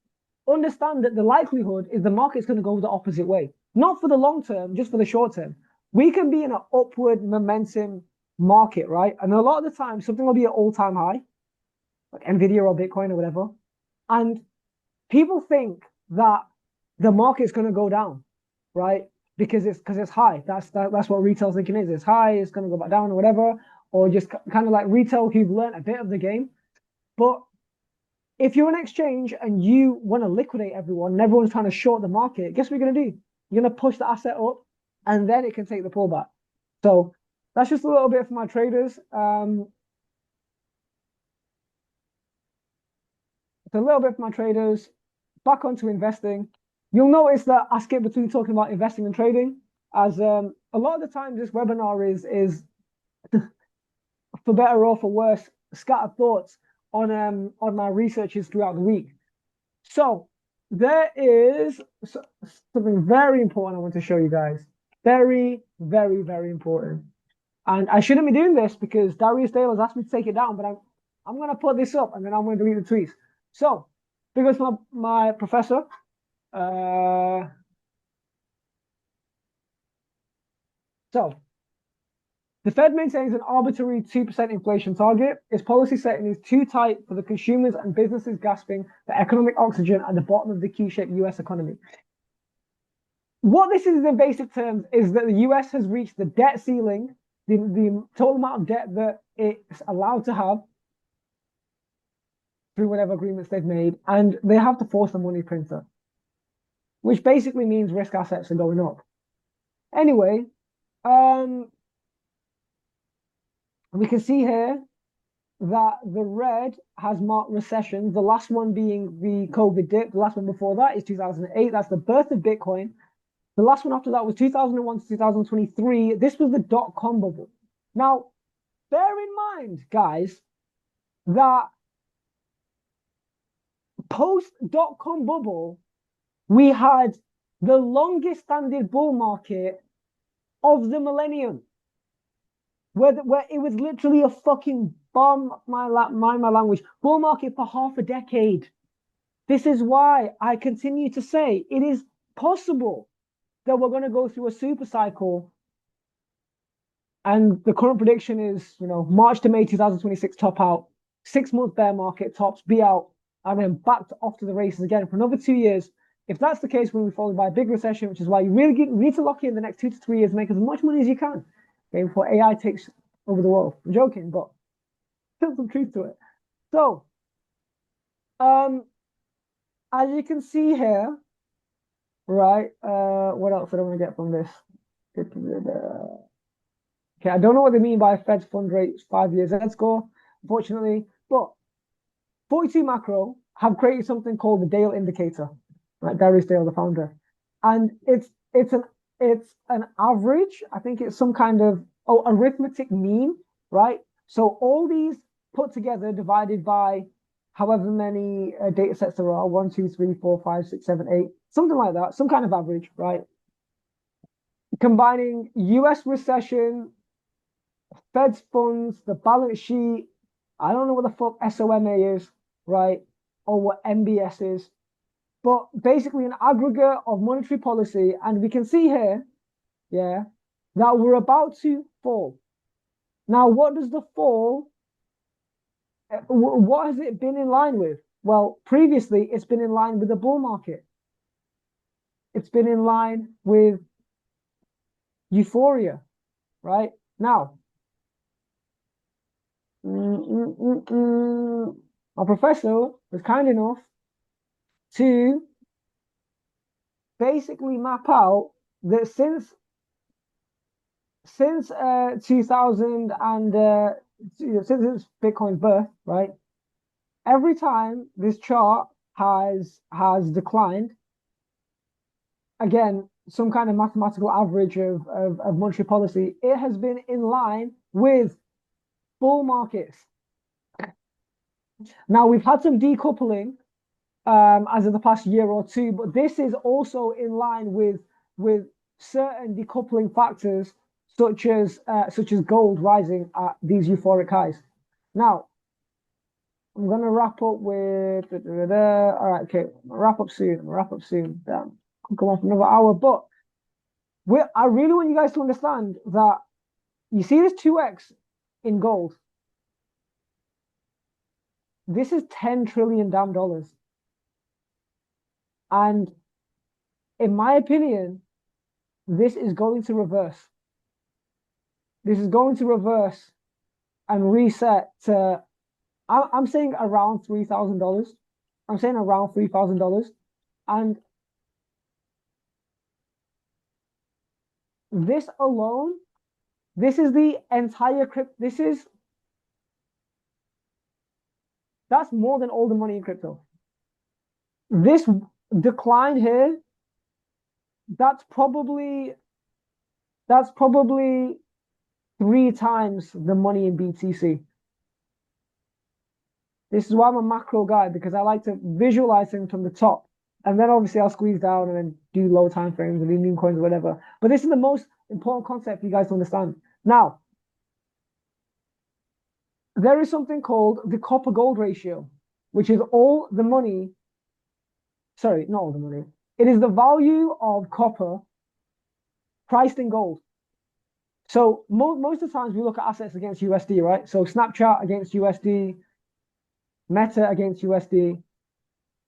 understand that the likelihood is the market's going to go the opposite way. Not for the long term, just for the short term. We can be in an upward momentum market, right? And a lot of the time, something will be at all-time high, like Nvidia or Bitcoin or whatever. And people think that the market's going to go down, right? Because it's high. That's what retail thinking is. It's high, it's going to go back down or whatever, or just kind of like retail who've learned a bit of the game. But if you're an exchange and you want to liquidate everyone and everyone's trying to short the market, guess what you're going to do? You're going to push the asset up and then it can take the pullback. So that's just a little bit for my traders. It's a little bit for my traders. Back onto investing. You'll notice that I skip between talking about investing and trading, as a lot of the times this webinar is for better or for worse, scattered thoughts on my researches throughout the week. So there is something very important I want to show you guys. Very, very, very important. And I shouldn't be doing this because Darius Dale has asked me to take it down, but I'm going to put this up and then I'm going to delete the tweets. So because my professor, so The Fed maintains an arbitrary 2% inflation target. Its policy setting is too tight for the consumers and businesses grasping the economic oxygen at the bottom of the Q-shaped US economy. What this is in basic terms is that the US has reached the debt ceiling, the total amount of debt that it's allowed to have through whatever agreements they've made, and they have to force the money printer, which basically means risk assets are going up. Anyway, we can see here that the red has marked recessions, the last one being the COVID dip. The last one before that is 2008. That's the birth of Bitcoin. The last one after that was 2001 to 2023. This was the dot-com bubble. Now, bear in mind, guys, that post-dot-com bubble, we had the longest standing bull market of the millennium, where it was literally a fucking bomb, my language, bull market for half a decade. This is why I continue to say it is possible that we're going to go through a super cycle. And the current prediction is, March to May 2026 top out, 6-month bear market tops, be out, and then back off to the races again for another 2 years. If that's the case, we'll be followed by a big recession, which is why you really need to lock in the next 2 to 3 years, make as much money as you can, okay, before AI takes over the world. I'm joking, but there's some truth to it. So, as you can see here, right, what else did I want to get from this? Okay, I don't know what they mean by Fed's fund rate 5 years Z score, unfortunately, but 42 Macro have created something called the Dale indicator, right? Darius Dale, the founder, and it's an average. I think it's some kind of arithmetic mean, right? So all these put together divided by however many data sets there are, 1, 2, 3, 4, 5, 6, 7, 8, something like that, some kind of average, right? Combining US recession, Fed's funds, the balance sheet, I don't know what the fuck SOMA is, right? Or what MBS is, but basically an aggregate of monetary policy. And we can see here, yeah, that we're about to fall. Now, what does the fall, what has it been in line with? Well, previously, it's been in line with the bull market. It's been in line with euphoria, right? Now, our professor was kind enough to basically map out that since 2000 and since Bitcoin's birth, right? Every time this chart has declined, again, some kind of mathematical average of monetary policy, it has been in line with bull markets. Now we've had some decoupling as of the past year or two, but this is also in line with certain decoupling factors, such as gold rising at these euphoric highs. Now, I'm gonna wrap up with all right. Okay, wrap up soon. Damn, could come off another hour, but I really want you guys to understand that you see this 2x in gold. This is $10 trillion damn dollars. And in my opinion, this is going to reverse. This is going to reverse and reset to, I'm saying around $3,000. I'm saying around $3,000. And this alone, this is the entire crypto. That's more than all the money in crypto. This decline here, that's probably 3 times the money in BTC. This is why I'm a macro guy, because I like to visualize things from the top. And then obviously I'll squeeze down and then do low time frames and meme coins or whatever. But this is the most important concept for you guys to understand. Now, there is something called the copper gold ratio, which is all the money. Sorry, not all the money. It is the value of copper priced in gold. So most of the times we look at assets against USD, right? So Snapchat against USD, Meta against USD.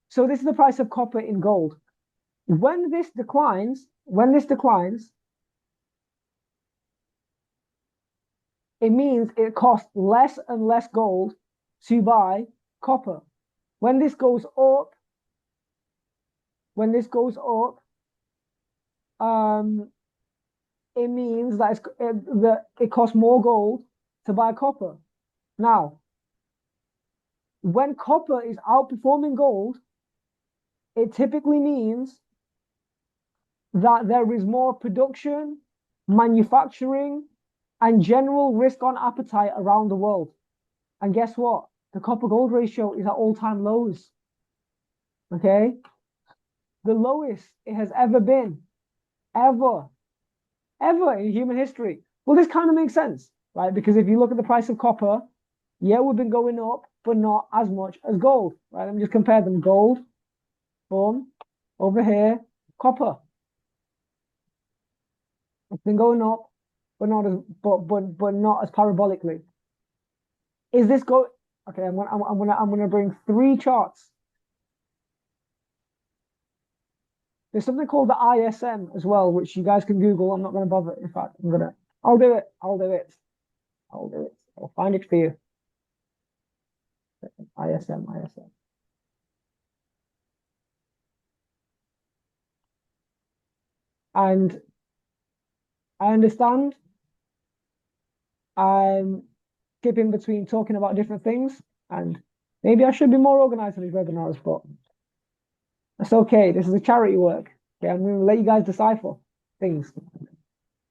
So this is the price of copper in gold. When this declines, it means it costs less and less gold to buy copper. When this goes up, it means that it costs more gold to buy copper. Now, when copper is outperforming gold, it typically means that there is more production, manufacturing, and general risk on appetite around the world. And guess what? The copper gold ratio is at all-time lows. Okay? The lowest it has ever been, ever in human history. Well, this kind of makes sense, right? Because if you look at the price of copper, yeah, we've been going up, but not as much as gold, right? Let me just compare them. Gold, boom, over here, copper. It's been going up, but not as parabolically. Is this go? Okay, I'm gonna bring three charts. There's something called the ISM as well, which you guys can Google. I'm not gonna bother. In fact, I'll do it. I'll find it for you. ISM. And I understand I'm skipping between talking about different things, and maybe I should be more organized on these webinars, but that's okay. This is a charity work. Okay, I'm going to let you guys decipher things.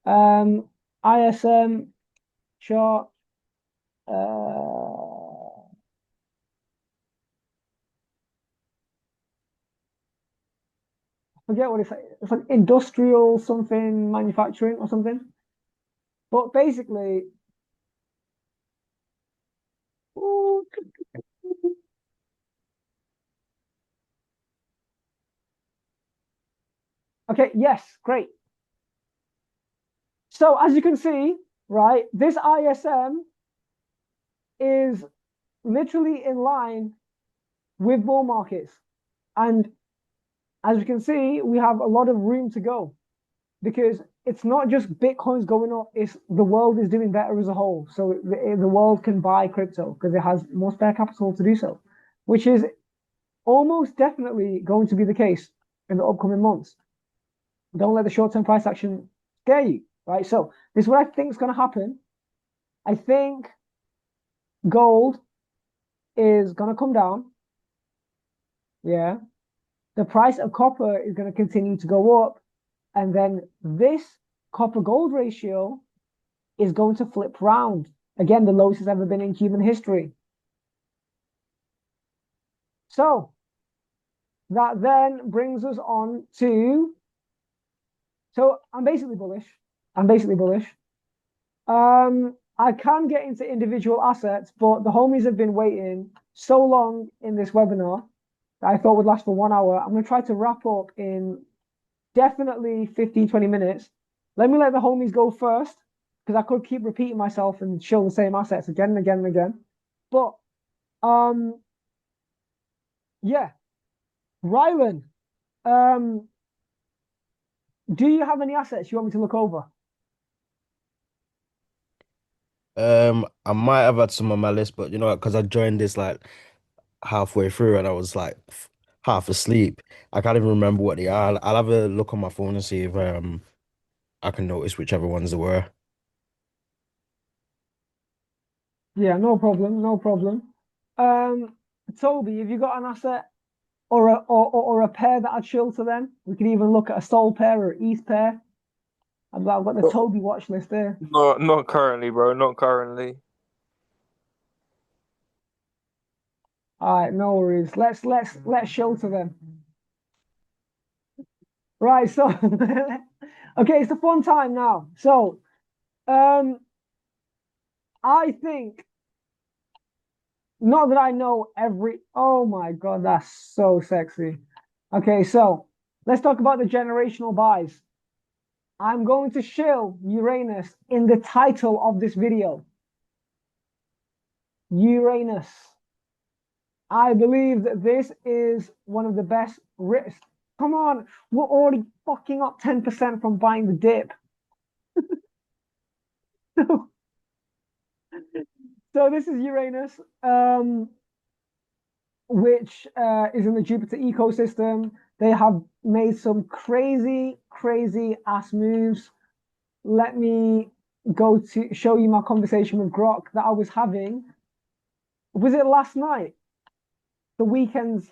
ISM chart. Forget what it's like. It's like industrial something, manufacturing or something. But basically, okay, yes, great. So as you can see, right, this ISM is literally in line with bull markets. And as you can see, we have a lot of room to go because it's not just Bitcoin's going up, it's the world is doing better as a whole. So the world can buy crypto because it has more spare capital to do so, which is almost definitely going to be the case in the upcoming months. Don't let the short-term price action scare you, right? So this is what I think is going to happen. I think gold is going to come down. Yeah. The price of copper is going to continue to go up. And then this copper gold ratio is going to flip round. Again, the lowest it's ever been in human history. So that then brings us on to, so I'm basically bullish. I can get into individual assets, but the homies have been waiting so long in this webinar that I thought would last for 1 hour. I'm going to try to wrap up in definitely 15, 20 minutes. Let me let the homies go first, because I could keep repeating myself and show the same assets again and again and again. But, yeah. Rylan, do you have any assets you want me to look over? I might have had some on my list, but you know, because I joined this like halfway through and I was like half asleep. I can't even remember what they are. I'll have a look on my phone and see if I can notice whichever ones there were. Yeah, no problem. Toby, have you got an asset or a pair that I'd chill to then? We could even look at a Sol pair or ETH pair. I've got the Toby watch list there. Not currently, bro. Not currently. All right, no worries. Let's chill to them. Right, so okay, it's a fun time now. So I think not that I know every, oh my God, that's so sexy. Okay, so let's talk about the generational buys. I'm going to show Uranus in the title of this video. Uranus. I believe that this is one of the best risks. Come on, we're already fucking up 10% from buying the dip. So this is Uranus, which is in the Jupiter ecosystem. They have made some crazy ass moves. Let me go to show you my conversation with GROK that I was having. Was it last night? The weekends.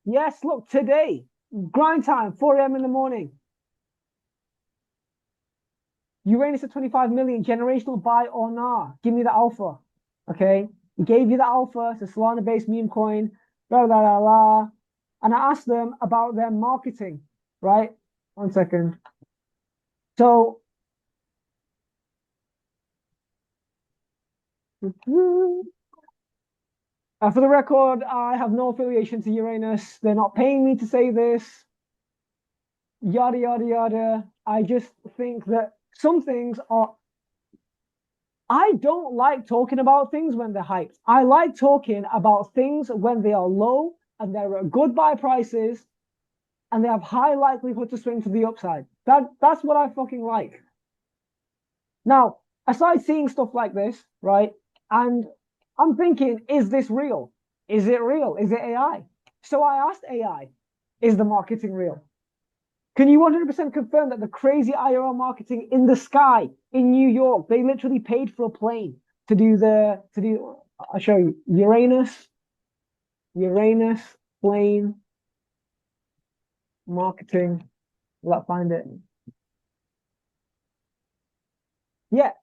Yes, look, today, grind time, 4 a.m. in the morning. Uranus at 25 million, generational buy or nah. Give me the alpha. Okay. He gave you the alpha. It's a Solana-based meme coin. Blah, blah, blah, blah. And I asked them about their marketing, right? 1 second. So, for the record, I have no affiliation to Uranus. They're not paying me to say this. Yada, yada, yada. I just think that some things are... I don't like talking about things when they're hyped. I like talking about things when they are low and they're at good buy prices and they have high likelihood to swing to the upside. That's what I fucking like. Now, I started seeing stuff like this, right? And I'm thinking, is this real? Is it real? Is it AI? So I asked AI, is the marketing real? Can you 100% confirm that the crazy IRL marketing in the sky in New York, they literally paid for a plane to do I'll show you, Uranus plane marketing. Will I find it? Yeah,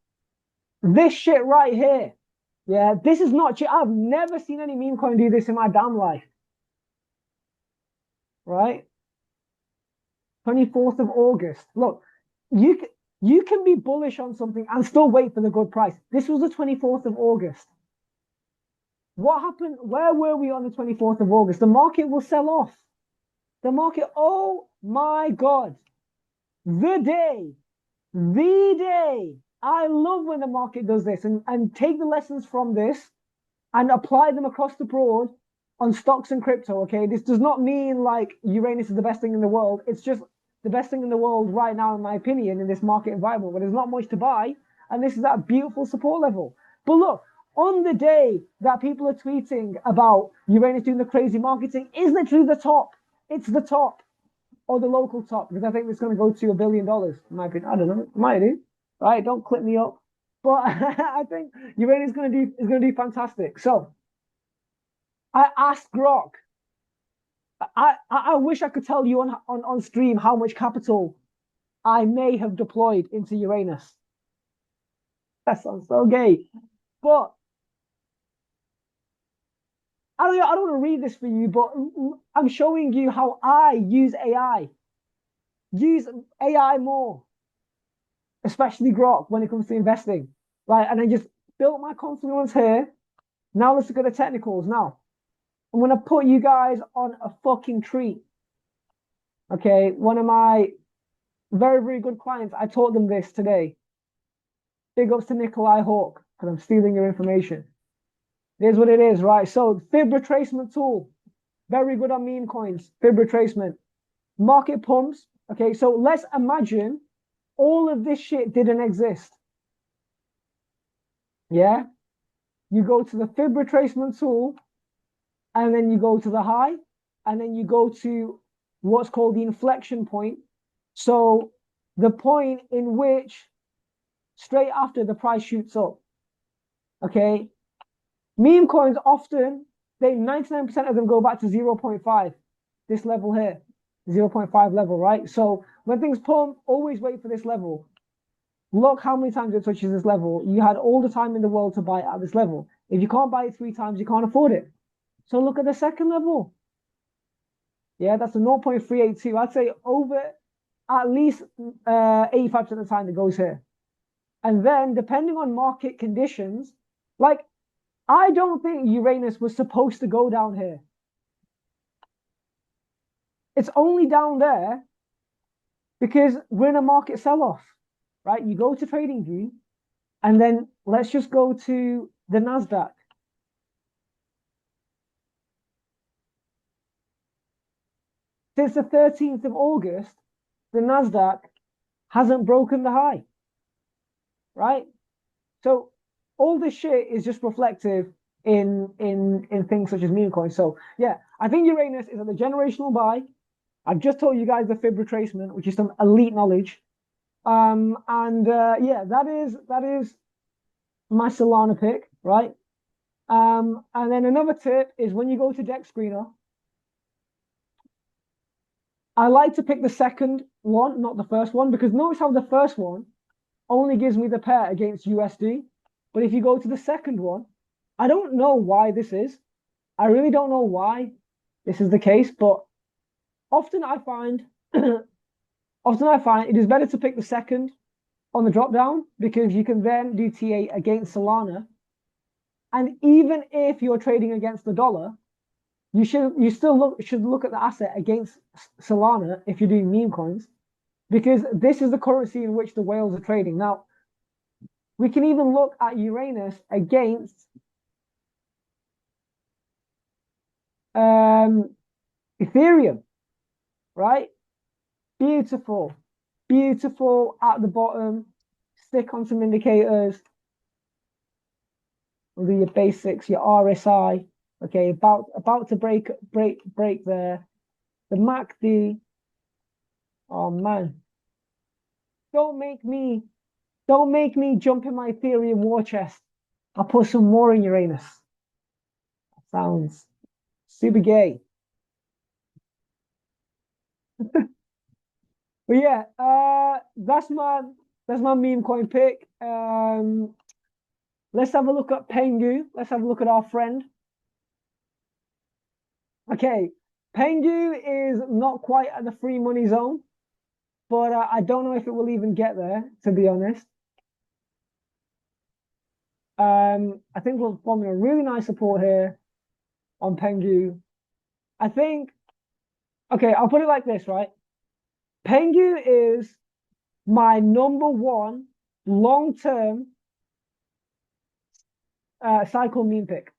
this shit right here. Yeah, this is not cheap. I've never seen any meme coin do this in my damn life. Right? 24th of August. Look, you can be bullish on something and still wait for the good price. This was the 24th of August. What happened? Where were we on the 24th of August? The market will sell off. The market, oh my God. The day. I love when the market does this and take the lessons from this and apply them across the board on stocks and crypto, okay? This does not mean like Uranus is the best thing in the world. It's just the best thing in the world right now, in my opinion, in this market environment where there's not much to buy. And this is at a beautiful support level. But look, on the day that people are tweeting about Uranus doing the crazy marketing is literally the top. It's the top or the local top, because I think it's going to go to $1 billion, in my opinion. I don't know. It might do. Right? Don't clip me up. But I think Uranus is going to do fantastic. So I asked GROK. I wish I could tell you on stream how much capital I may have deployed into Uranus. That sounds so gay. But I don't want to read this for you, but I'm showing you how I use AI. Use AI more, especially GROK when it comes to investing. Right? And I just built my confluence here. Now let's look at the technicals. Now, I'm going to put you guys on a fucking treat. Okay, one of my very good clients, I taught them this today. Big ups to Nikolai Hawk, because I'm stealing your information. Here's what it is, right? So, fib retracement tool. Very good on meme coins. Fib retracement. Market pumps. Okay, so let's imagine all of this shit didn't exist. Yeah? You go to the fib retracement tool, and then you go to the high, and then you go to what's called the inflection point. So the point in which straight after the price shoots up. Okay. Meme coins often, 99% of them go back to 0.5. This level here, 0.5 level, right? So when things pump, always wait for this level. Look how many times it touches this level. You had all the time in the world to buy it at this level. If you can't buy it 3 times, you can't afford it. So look at the second level. Yeah, that's a 0.382. I'd say over at least 85% of the time it goes here. And then depending on market conditions, like I don't think Uranus was supposed to go down here. It's only down there because we're in a market sell-off, right? You go to TradingView, and then let's just go to the Nasdaq. Since the 13th of August, the Nasdaq hasn't broken the high, right? So all this shit is just reflective in things such as meme coins. So yeah, I think Uranus is at the generational buy. I've just told you guys the fib retracement, which is some elite knowledge. Yeah, that is my Solana pick, right? And then another tip is when you go to Deck Screener, I like to pick the second one, not the first one, because notice how the first one only gives me the pair against USD. But if you go to the second one, I don't know why this is. I really don't know why this is the case, but often I find it is better to pick the second on the drop down because you can then do TA against Solana. And even if you're trading against the dollar, you should look at the asset against Solana if you're doing meme coins, because this is the currency in which the whales are trading. Now, we can even look at Uranus against Ethereum, right? Beautiful, beautiful at the bottom. Stick on some indicators. We'll do your basics, your RSI. Okay, about to break there. The MACD. Oh man. Don't make me jump in my Ethereum war chest. I'll put some more in Uranus. That sounds super gay. But yeah, that's my meme coin pick. Let's have a look at Pengu. Let's have a look at our friend. Okay, Pengu is not quite at the free money zone, but I don't know if it will even get there, to be honest. I think we're forming a really nice support here on Pengu. I think, okay, I'll put it like this, right? Pengu is my number one long-term cycle meme pick.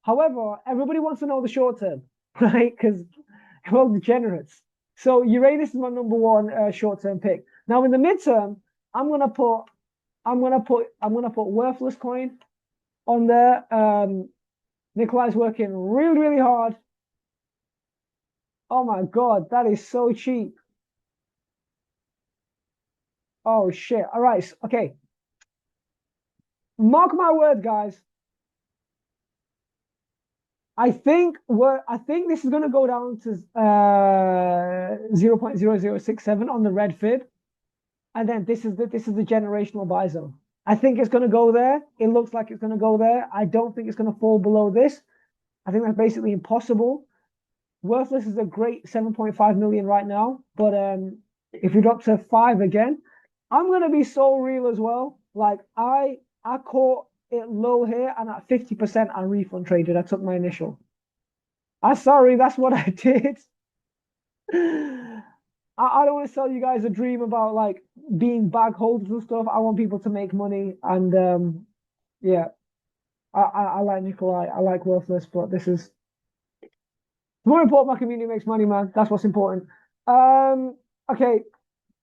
However, everybody wants to know the short term, right? Because we're all degenerates. So Uranus is my number one short-term pick. Now in the midterm, I'm gonna put worthless coin on there. Nikolai's working really, really hard. Oh my god, that is so cheap. Oh shit. All right. Okay. Mark my word, guys. I think this is going to go down to 0.0067 on the red fib, and then this is the generational buy zone. I think it's going to go there. It looks like it's going to go there. I don't think it's going to fall below this. I think that's basically impossible. Worthless is a great 7.5 million right now, but if you drop to 5 again, I'm going to be so real as well. Like I caught it low here, and at 50% I refund traded. I took my initial. I'm sorry, that's what I did. I don't want to sell you guys a dream about like being bag holders and stuff. I want people to make money, and yeah, I like Nikolai, I like Worthless, but this is more important. My community makes money, man. That's what's important. Okay,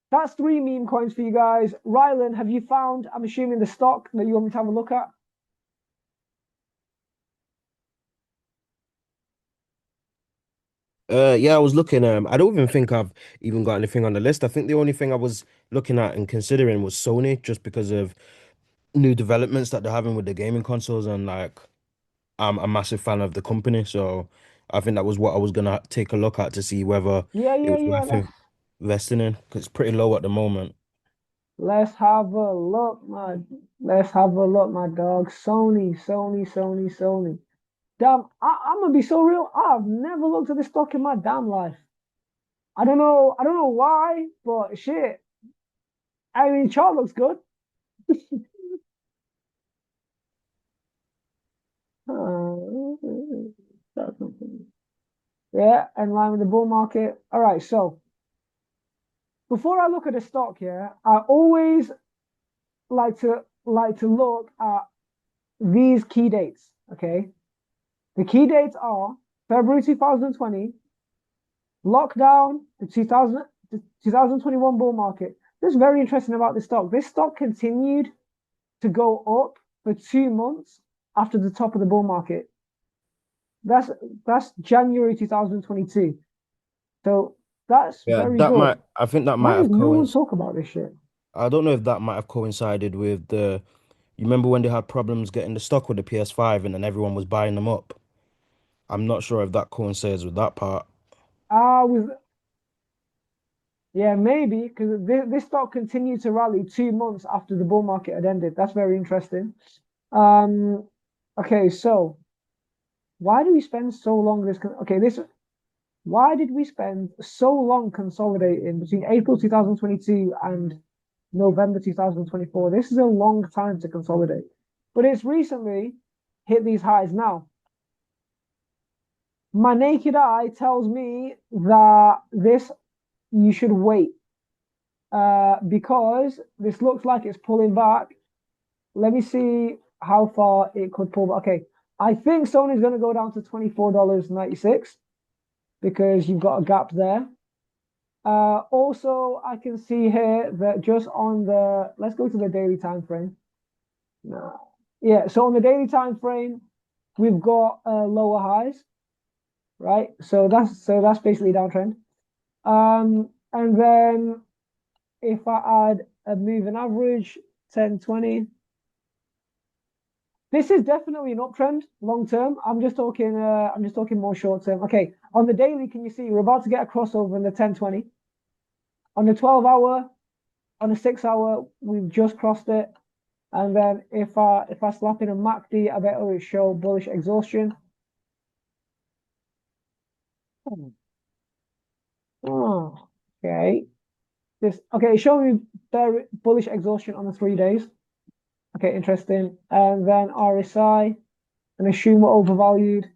that's 3 meme coins for you guys. Rylan, have you found, I'm assuming, the stock that you want me to have a look at? Yeah, I was looking. I don't even think I've even got anything on the list. I think the only thing I was looking at and considering was Sony, just because of new developments that they're having with the gaming consoles, and like I'm a massive fan of the company, so I think that was what I was gonna take a look at to see whether Yeah, it yeah, was yeah. worth investing in, because it's pretty low at the moment. Let's have a look, my dog. Sony. Damn, I'm gonna be so real. I've never looked at this stock in my damn life. I don't know why, but shit. I mean, chart looks good. Yeah, in line with the bull market. All right, so before I look at a stock here, I always like to look at these key dates. Okay, the key dates are February 2020, lockdown, the 2021 bull market. This is very interesting about this stock. This stock continued to go up for 2 months after the top of the bull market. That's January 2022. So that's very good. I think that might Why does have no one coincided. talk about this shit? I don't know if that might have coincided with you remember when they had problems getting the stock with the PS5 and then everyone was buying them up. I'm not sure if that coincides with that part. With Yeah, maybe because this stock continued to rally 2 months after the bull market had ended. That's very interesting. Okay, so why do we spend so long why did we spend so long consolidating between April 2022 and November 2024? This is a long time to consolidate, but it's recently hit these highs now. My naked eye tells me that you should wait because this looks like it's pulling back. Let me see how far it could pull back. Okay, I think Sony's going to go down to $24.96 because you've got a gap there. Also, I can see here that just on let's go to the daily time frame. No. Yeah, so on the daily time frame, we've got lower highs, right? So that's basically downtrend. And then if I add a moving average, 10, 20, this is definitely an uptrend long term. I'm just talking more short term. Okay, on the daily, can you see we're about to get a crossover in the 10-20. On the 12-hour, on the 6-hour, we've just crossed it. And then if I slap in a MACD, I bet it show bullish exhaustion. Oh, okay. It's showing me bullish exhaustion on the 3 days. Okay, interesting. And then RSI, and assume we're overvalued.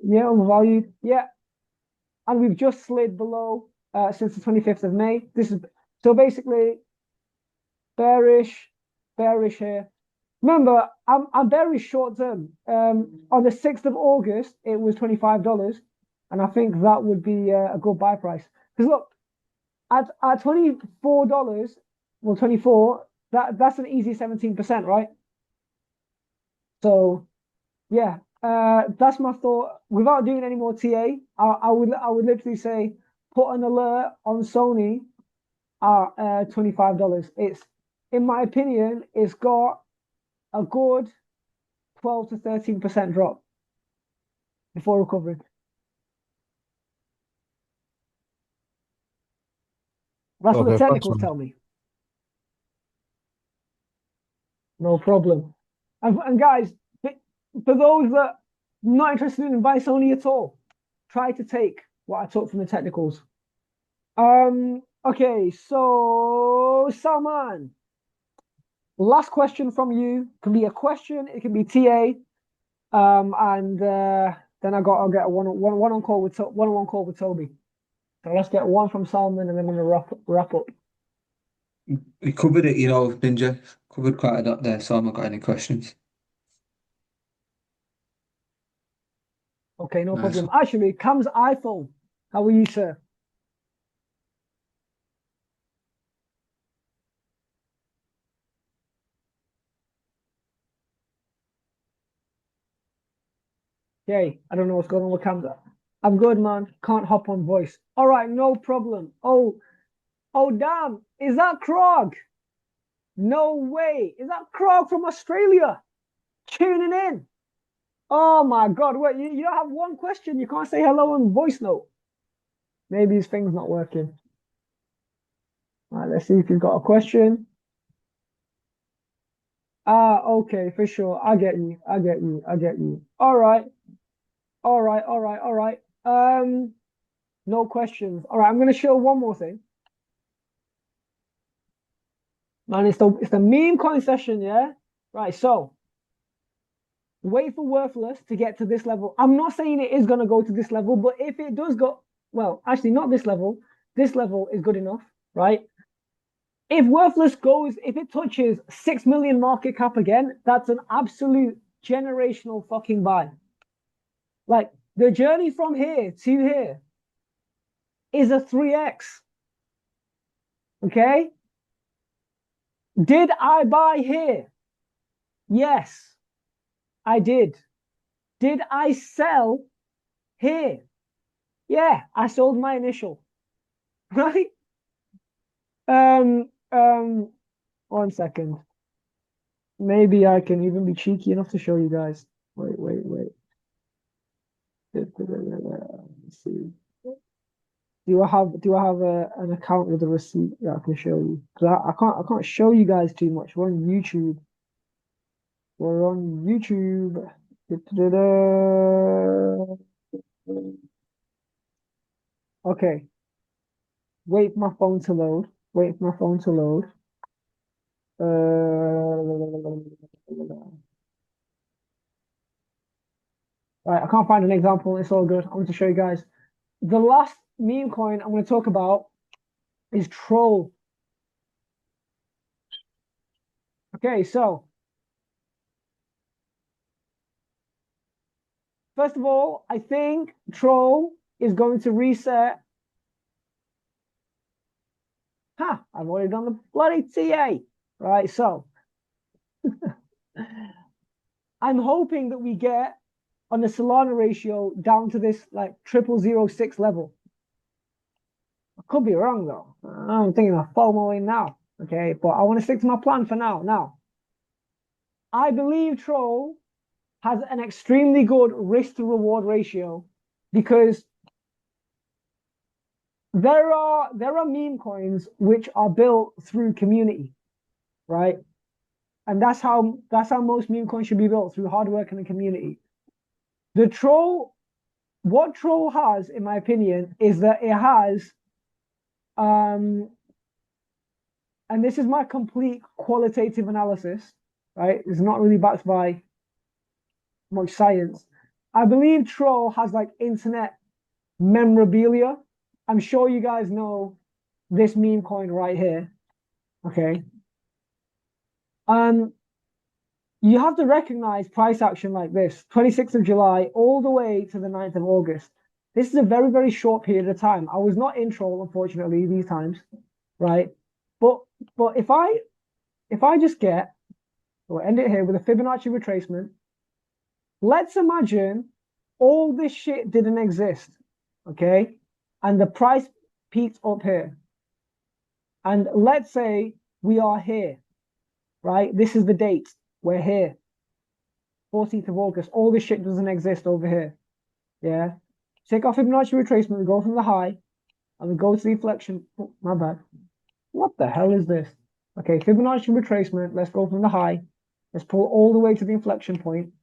Yeah, overvalued. Yeah. And we've just slid below since the 25th of May. This is so basically bearish here. Remember, I'm bearish short term. On the 6th of August, it was $25, and I think that would be a good buy price. Because look, at $24, well, 24, that's an easy 17%, right? So yeah, that's my thought. Without doing any more TA, I would literally say put an alert on Sony at $25. It's, in my opinion, it's got a good 12 to 13% drop before recovering. That's what the Okay, thanks, technicals man. tell me. No problem. And guys, for those that are not interested in buy Sony at all, try to take what I took from the technicals. Okay, so Salman, last question from you. Can be a question, it can be TA. And then I'll get a one-on-one call with Toby. So let's get one from Salman, and then I'm gonna wrap up. We covered it, Ninja. Covered quite a lot there, so I've not got any questions. Okay, no Nice. problem. Actually, Cam's iPhone. How are you, sir? Okay, I don't know what's going on with Cam's. I'm good, man. Can't hop on voice. All right, no problem. Oh, damn. Is that Krog? No way. Is that Krog from Australia? Tuning in. Oh my God. Wait, you don't have one question. You can't say hello on voice note. Maybe his thing's not working. All right, let's see if you've got a question. Okay, for sure. I get you. All right. No questions. All right, I'm gonna show one more thing. Man, it's the meme coin session, yeah? Right, so wait for worthless to get to this level. I'm not saying it is going to go to this level, but if it does go, well, actually not this level is good enough, right? If worthless goes, if it touches 6 million market cap again, that's an absolute generational fucking buy. Like the journey from here to here is a 3x. Okay? Did I buy here? Yes, I did. Did I sell here? Yeah, I sold my initial. Right? 1 second. Maybe I can even be cheeky enough to show you guys. Wait. Let's see. Do I have an account with a receipt that I can show you? Because I can't show you guys too much. We're on YouTube. Okay. Wait for my phone to load. Right, I can't find an example. It's all good. I want to show you guys. The last meme coin I'm going to talk about is Troll. Okay, so first of all, I think Troll is going to reset. I've already done the bloody TA. Right, so I'm hoping that we get on the Solana ratio down to this like 0006 level. I could be wrong though. I'm thinking of FOMOing now. Okay, but I want to stick to my plan for now. Now, I believe Troll has an extremely good risk to reward ratio because there are meme coins which are built through community, right? And that's how most meme coins should be built, through hard work and a community. What Troll has, in my opinion, is that it has, and this is my complete qualitative analysis, right? It's not really backed by much science. I believe Troll has like internet memorabilia. I'm sure you guys know this meme coin right here. Okay. You have to recognize price action like this, 26th of July all the way to the 9th of August. This is a very, very short period of time. I was not in Troll, unfortunately, these times, right? But if I just get, we'll end it here with a Fibonacci retracement. Let's imagine all this shit didn't exist, okay? And the price peaked up here. And let's say we are here, right? This is the date. We're here. 14th of August. All this shit doesn't exist over here. Yeah. Take off Fibonacci retracement. We go from the high and we go to the inflection. Oh, my bad. What the hell is this? Okay, Fibonacci retracement. Let's go from the high. Let's pull all the way to the inflection point.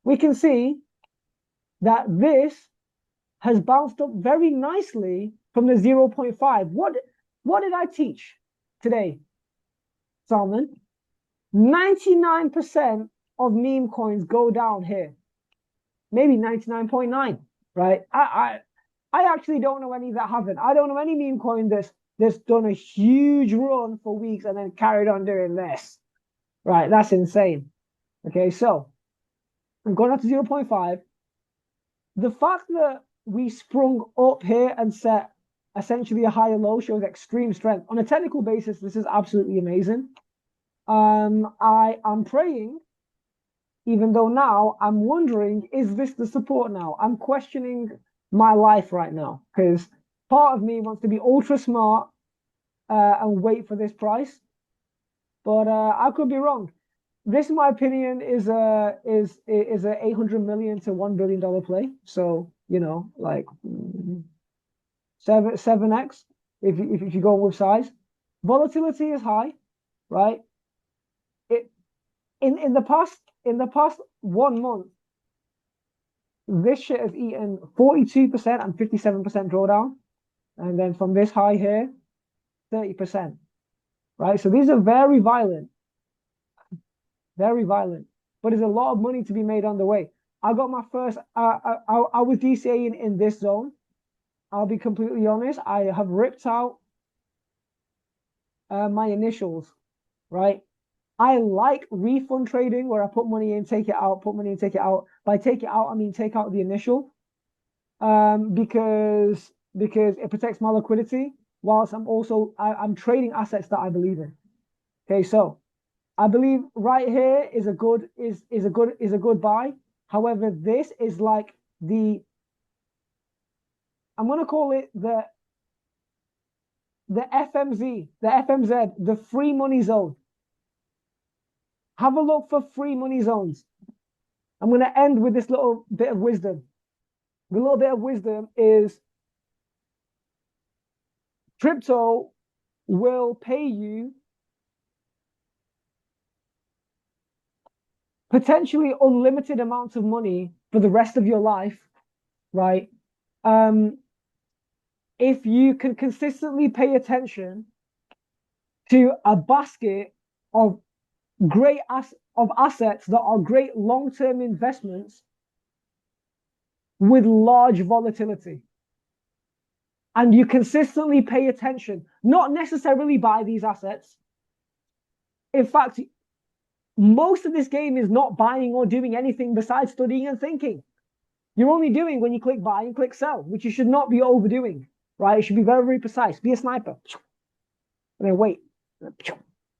We can see that this has bounced up very nicely from the 0.5. What did I teach today, Salman? 99% of meme coins go down here. Maybe 99.9, right? I actually don't know any that haven't. I don't know any meme coin that's done a huge run for weeks and then carried on doing this. Right, that's insane. Okay, so I'm going up to 0.5. The fact that we sprung up here and set essentially a higher low shows extreme strength. On a technical basis, this is absolutely amazing. I am praying, even though now I'm wondering, is this the support now? I'm questioning my life right now because part of me wants to be ultra smart and wait for this price, but I could be wrong. This, in my opinion, is a 800 million to $1 billion play. So like 7x if you go with size. Volatility is high, right? In the past 1 month, this shit has eaten 42% and 57% drawdown, and then from this high here, 30%. Right, so these are very violent, very violent. but there's a lot of money to be made on the way. I got my first. I was DCAing in this zone. I'll be completely honest. I have ripped out my initials, right? I like refund trading where I put money in, take it out, put money in, take it out. By take it out, I mean take out the initial, because it protects my liquidity, whilst I'm trading assets that I believe in. Okay, so I believe right here is a good buy. However, this is like I'm gonna call it the FMZ, the free money zone. Have a look for free money zones. I'm going to end with this little bit of wisdom. The little bit of wisdom is crypto will pay you potentially unlimited amounts of money for the rest of your life, right? If you can consistently pay attention to a basket of assets that are great long-term investments with large volatility. And you consistently pay attention, not necessarily buy these assets. In fact, most of this game is not buying or doing anything besides studying and thinking. You're only doing when you click buy and click sell, which you should not be overdoing, right? It should be very, very precise. Be a sniper. And then wait.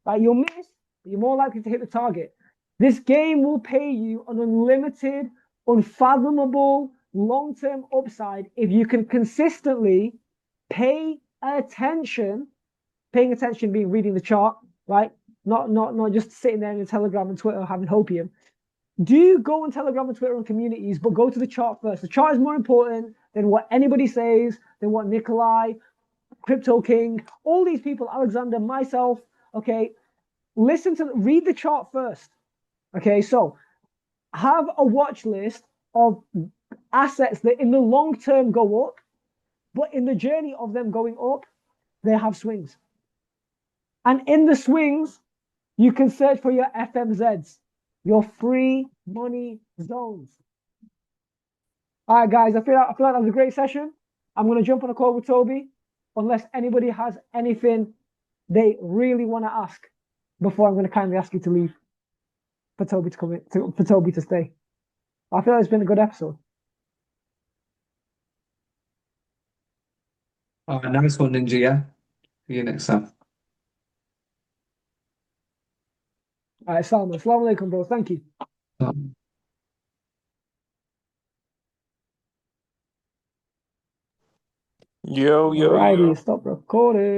Right? You'll miss, but you're more likely to hit the target. This game will pay you an unlimited, unfathomable, long-term upside if you can consistently pay attention. Paying attention being reading the chart, right? Not just sitting there in Telegram and Twitter having hopium. Do go on Telegram and Twitter and communities, but go to the chart first. The chart is more important than what anybody says, than what Nikolai, Crypto King, all these people, Alexander, myself, okay? Read the chart first. Okay, so have a watch list of assets that in the long term go up, but in the journey of them going up, they have swings. And in the swings, you can search for your FMZs, your free money zones. All right, guys, I feel like that was a great session. I'm going to jump on a call with Toby, unless anybody has anything they really want to ask before I'm going to kindly ask you to leave for Toby to come in, for Toby to stay. I feel like it's been a good episode. All right, nice one, Ninja. Yeah. See you next time. All right, Salman. Assalamu alaikum, bro. Thank you. Yo, yo, Alrighty, yo. stop recording.